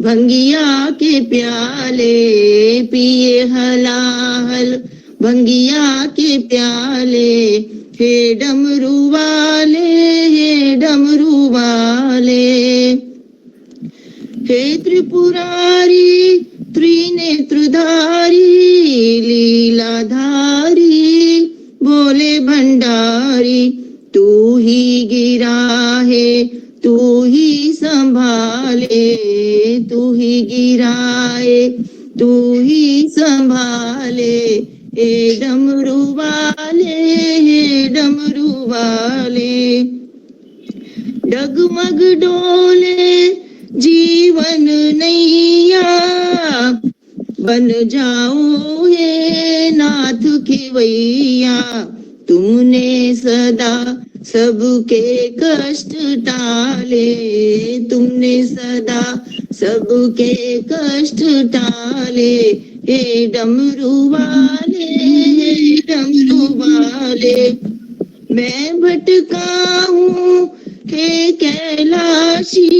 भंगिया के प्याले, पिए हलाहल भंगिया के प्याले, हे डमरू वाले, हे डमरू वाले। हे त्रिपुरारी त्रिनेत्रधारी, लीलाधारी भोले भंडारी, तू ही गिरा है, तू ही संभाले, तू ही गिराए, तू ही संभाले, हे डमरू वाले, हे डमरू वाले। डगमग डोले जीवन नैया, बन जाओ हे नाथ खिवैया, तुमने सदा सबके कष्ट टाले, तुमने सदा सबके कष्ट टाले, हे डमरू वाले, हे डमरू वाले। मैं भटका हूँ हे कैलाशी,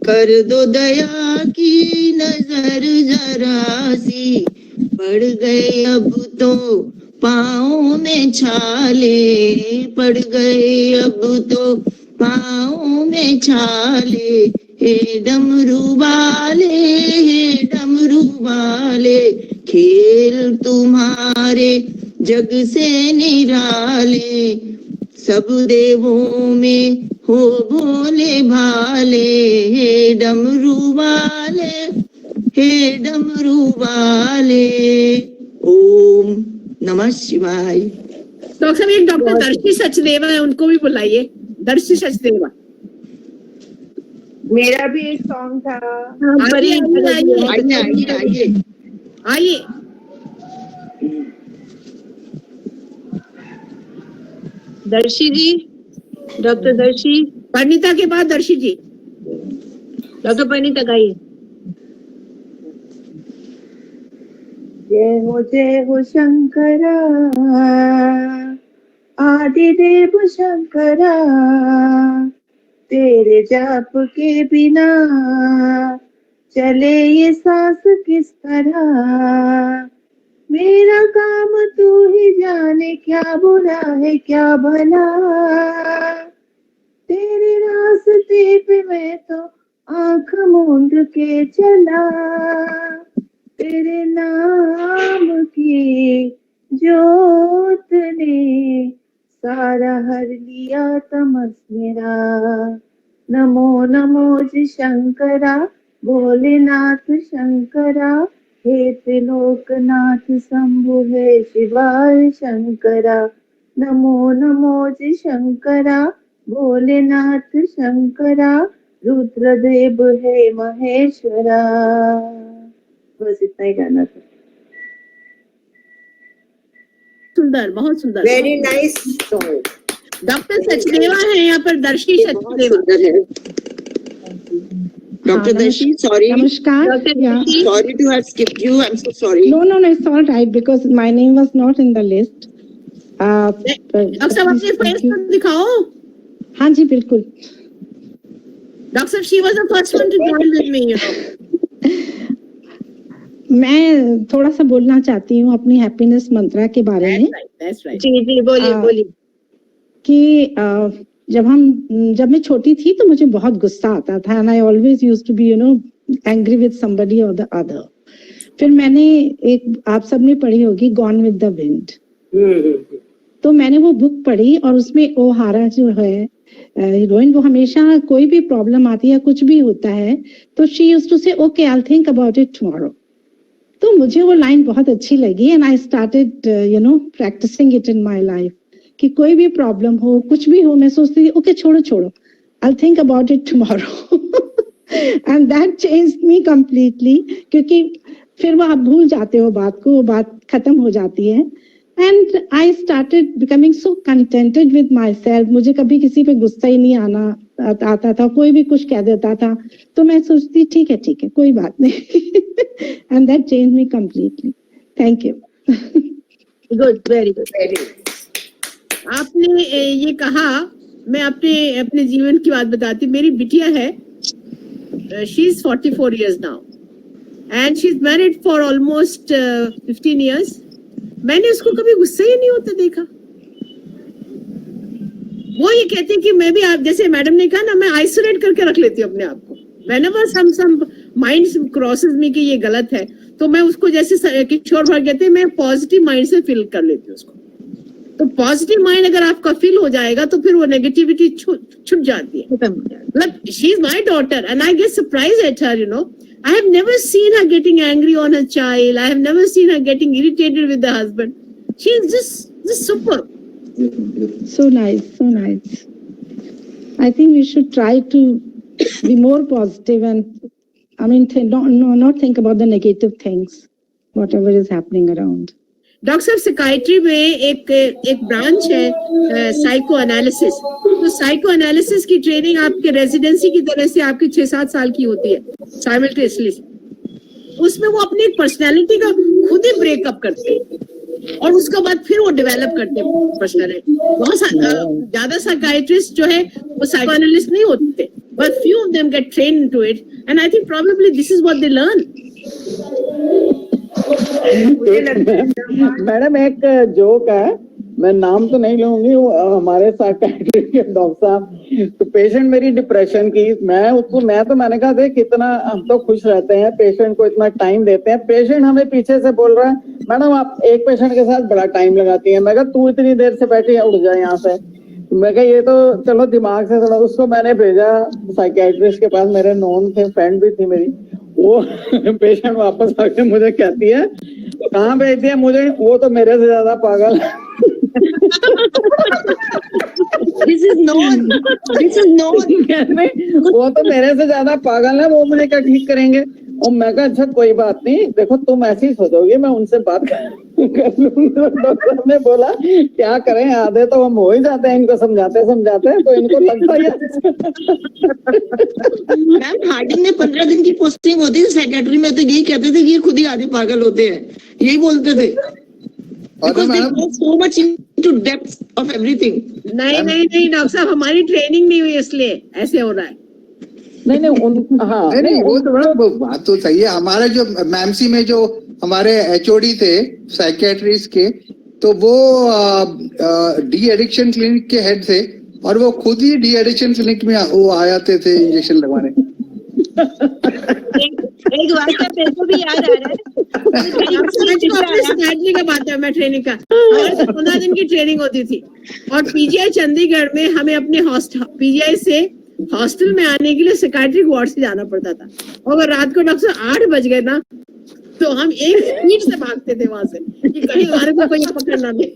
कर दो दया की नजर जरा सी, पड़ गए अब तो पाँव में छाले, पड़ गए अब तो पाँव में छाले, हे डमरू वाले, हे डमरू वाले। खेल तुम्हारे जग से निराले, सब देवों में हो भोले भाले, हे डमरू वाले, हे डमरू वाले। ओम नमः शिवाय। डॉक्टर साहब, एक डॉक्टर दर्शी सचदेवा है, उनको भी बुलाइए। दर्शी सचदेवा, मेरा भी एक सॉन्ग था। आइए आइए आइए आइए। दर्शी जी, डॉक्टर दर्शी। परिणीता के बाद दर्शी जी। डॉक्टर परिणीता गाइए। जय हो शंकरा, आदिदेव शंकरा, तेरे जाप के बिना चले ये सांस किस तरह। मेरा काम तू ही जाने, क्या बुरा है क्या भला, तेरे रास्ते पे मैं तो आंख मूंद के चला। तेरे नाम की जोत ने सारा हर लिया तमस मेरा। नमो नमो जी शंकरा, भोलेनाथ शंकरा, हे त्रिलोकनाथ शंभु हे शिवाय शंकरा। नमो नमो जी शंकरा, भोलेनाथ शंकरा, रुद्रदेव हे महेश्वरा। बस इतना ही गाना था। सुंदर, बहुत सुंदर, very nice song. Doctor Sachdeva है यहाँ पर, दर्शी Sachdeva. Dr. Darshi, sorry. Namaskar. Yeah. Sorry to have skipped you. I'm so sorry. No, it's all right because my name was not in the list. Doctor साहब, अपने फेस पर दिखाओ। हाँ जी, बिल्कुल। डॉक्टर साहब, she was the first one to join with me, you know. मैं थोड़ा सा बोलना चाहती हूँ अपनी हैप्पीनेस मंत्रा के बारे में। That's right. जी जी, बोलिए बोलिए। कि जब मैं छोटी थी तो मुझे बहुत गुस्सा आता था, and I always used to be angry with somebody और द अदर। फिर मैंने एक, आप सबने पढ़ी होगी, गॉन विद द विंड। तो मैंने वो बुक पढ़ी और उसमें ओहारा जो है हीरोइन, वो हमेशा कोई भी प्रॉब्लम आती है, कुछ भी होता है, तो she used to say okay, I will think about it tomorrow. तो मुझे वो लाइन बहुत अच्छी लगी and I started practising it in my life कि कोई भी प्रॉब्लम हो, कुछ भी हो, मैं सोचती थी ओके छोड़ो, I think about it tomorrow and that changed me completely, क्योंकि फिर वो आप भूल जाते हो बात को, वो बात खत्म हो जाती है। And I started becoming so contented with my self. मुझे कभी किसी पे गुस्सा ही नहीं आता था, कोई भी कुछ कह देता था तो मैं सोचती ठीक है कोई बात नहीं and that change me completely. Thank you. Good, very good. आपने ये कहा, मैं अपने जीवन की बात बताती हूँ। मेरी बिटिया है, she is 44 years now and she is married for almost 15 years. मैंने उसको कभी गुस्सा ही नहीं होता देखा। वो ये कहते हैं कि मैं भी, आप जैसे मैडम ने कहा ना, मैं आइसोलेट करके रख लेती हूँ अपने आप को। whenever some mind crosses me कि ये गलत है, तो मैं उसको जैसे किशोर भाई कहते हैं, मैं पॉजिटिव माइंड से फील कर लेती हूँ उसको। तो पॉजिटिव माइंड अगर आपका फील हो जाएगा तो फिर वो नेगेटिविटी छुट जाती है। मतलब she is my daughter and I get surprise at her, I have never seen her getting angry on her child. I have never seen her getting irritated with the husband. She is just super. So nice. I think we should try to be more positive and not think about the negative things, whatever is happening around. Doctor साहब, psychiatry में एक branch है psycho analysis. तो psycho analysis की training आपके residency की तरह से आपकी 6-7 साल की होती है साइमल्टेनियसली। उसमें वो अपनी पर्सनालिटी का खुद ही ब्रेकअप करते हैं और उसके बाद फिर वो डेवलप करते हैं पर्सनालिटी। बहुत ज्यादा साइकाइट्रिस्ट जो है वो साइको एनालिस्ट नहीं होते, but few of them get trained into it and I think probably this is what they learn. Madam एक जोक है, मैं नाम तो नहीं लूंगी, हमारे साइकियाट्री के डॉक्टर साहब, तो पेशेंट मेरी डिप्रेशन की, मैंने कहा देख कितना हम तो खुश रहते हैं, पेशेंट को इतना टाइम देते हैं, पेशेंट हमें पीछे से बोल रहा है मैडम आप एक पेशेंट के साथ बड़ा टाइम लगाती है। मैं कहा तू इतनी देर से बैठी है, उठ जाए यहाँ से। मैं कहा ये तो चलो दिमाग से थोड़ा, उसको मैंने भेजा साइकियाट्रिस्ट के पास, मेरे नॉन थे, फ्रेंड भी थी मेरी। वो पेशेंट वापस आके मुझे कहती है कहाँ भेज दिया मुझे, वो तो मेरे से ज्यादा पागल है। This is known. वो तो मेरे से ज्यादा पागल है, वो मुझे क्या ठीक करेंगे। और मैं कहा अच्छा कोई बात नहीं, देखो तुम ऐसी ही सोचोगे, मैं उनसे बात कर लूंगा। डॉक्टर ने बोला क्या करें, आधे तो हम हो ही जाते हैं इनको समझाते तो इनको लगता ही। मैम हार्डिंग में 15 दिन की पोस्टिंग होती थी साइकियाट्री में, तो यही कहते थे कि ये खुद ही आधे पागल होते हैं, यही बोलते थे। Because they go so much into depth of everything. नहीं डॉक्टर साहब, हमारी ट्रेनिंग नहीं हुई इसलिए ऐसे हो रहा है। नहीं वो तो बड़ा बात तो सही है। हमारे जो मैमसी में जो हमारे HOD थे साइकियाट्रिस्ट के, तो वो डी एडिक्शन क्लिनिक के हेड थे और वो खुद ही डी एडिक्शन क्लिनिक में वो आते थे इंजेक्शन लगवाने। एक वाक्य मेरे को भी याद आ रहा है, का बात है, मैं ट्रेनिंग का 15 दिन की ट्रेनिंग होती थी और PGI चंडीगढ़ में हमें अपने PGI से हॉस्टल में आने के लिए साइकियाट्रिक वार्ड से जाना पड़ता था। और अगर रात को डॉक्टर 8 बज गए ना, तो हम एक स्पीड से भागते थे वहां से कि कहीं हमारे को कोई पकड़ ना ले।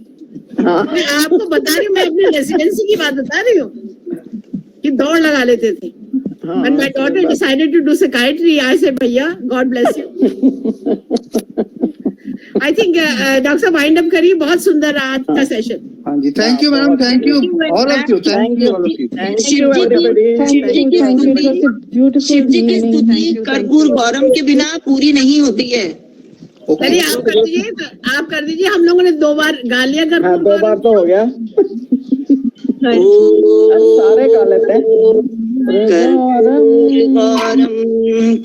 मैं आपको बता रही हूँ, मैं अपनी रेसिडेंसी की बात बता रही हूँ कि दौड़ लगा लेते थे। When my daughter decided to do psychiatry, I said, "भैया, God bless you." I think doctor साहब वाइंड अप करिए, बहुत सुंदर रहा आज का सेशन। हाँ जी, thank you ma'am, thank you all of you, thank you all of you. Shivji की स्तुति कर्पूर गौरम के बिना पूरी नहीं होती है। चलिए आप कर दीजिए, हम लोगों ने 2 बार गा लिया, 2 बार तो हो गया, सारे गा लेते हैं। गौरम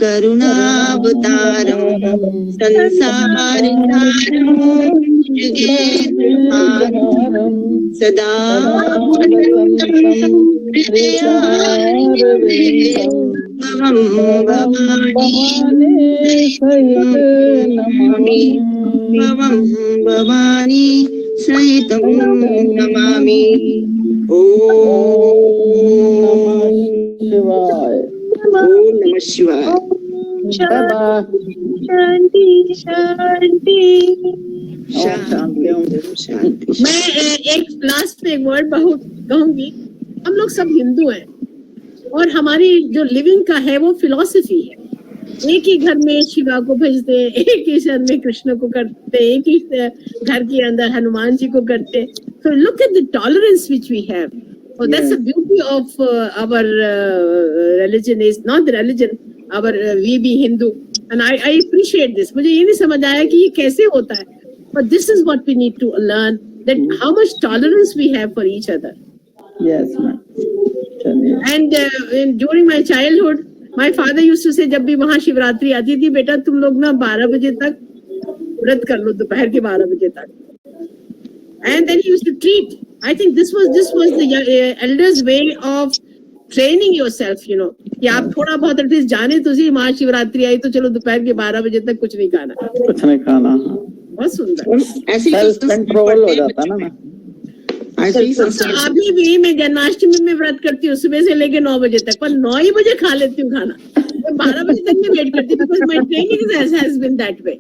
करुणावतारम संसार सदा भवानी सहितं नमामि। ओम नमः शिवाय। शांति शांति। मैं एक लास्ट में एक वर्ड बहुत कहूंगी। हम लोग सब हिंदू हैं और हमारी जो लिविंग का है वो फिलॉसफी है। एक ही घर में शिवा को भजते हैं, एक ही घर में कृष्ण को करते हैं, एक ही घर के अंदर हनुमान जी को करते हैं। So look at the tolerance which we have. Oh, that's the beauty of our religion is not the religion, our we be Hindu, and I appreciate this. मुझे ये नहीं समझ आया कि ये कैसे होता है, but this is what we need to learn, that how much tolerance we have for each other. Yes, ma'am. And during my childhood, my father used to say, जब भी वहाँ शिवरात्रि आती थी, बेटा तुम लोग ना 12 बजे तक व्रत कर लो, दोपहर के 12 बजे तक. And then he used to treat. I think this was the elders' way of training yourself, you know. कि आप थोड़ा बहुत एटलीस्ट जाने तो सही, महाशिवरात्रि आई तो चलो दोपहर के 12 बजे तक कुछ नहीं खाना. कुछ नहीं खाना. बहुत सुंदर. सेल्फ कंट्रोल हो जाता ना मैं. अभी भी मैं जन्माष्टमी में व्रत करती हूँ सुबह से लेके 9 बजे तक, पर 9 ही बजे खा लेती हूँ खाना. मैं 12 बजे तक में वेट करती हूँ because my training has been that way.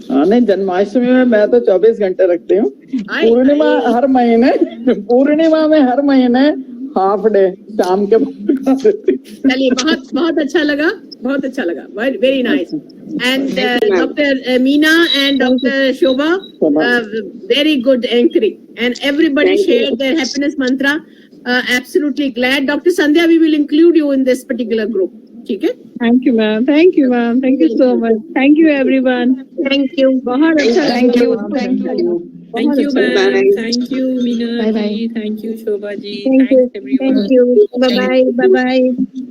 नहीं, जन्माष्टमी में मैं तो 24 घंटे रखती हूँ. पूर्णिमा में हर महीने हाफ डे शाम के. चलिए, बहुत अच्छा लगा, बहुत अच्छा लगा. Very nice. And Dr. Meena and Dr. Shobha, very good anchoring. And everybody shared their happiness mantra. Absolutely glad. Dr. Sandhya, we will include you in this particular group. ठीक है? Thank you, ma'am. Thank you, ma'am. Thank you so much. Thank you, everyone. Thank you. बहुत अच्छा. Thank you, ma'am. Thank you, Meena. Bye bye. Thank you, Shobha ji. Thank you. Thanks everyone. Thank you. Bye bye. Bye bye.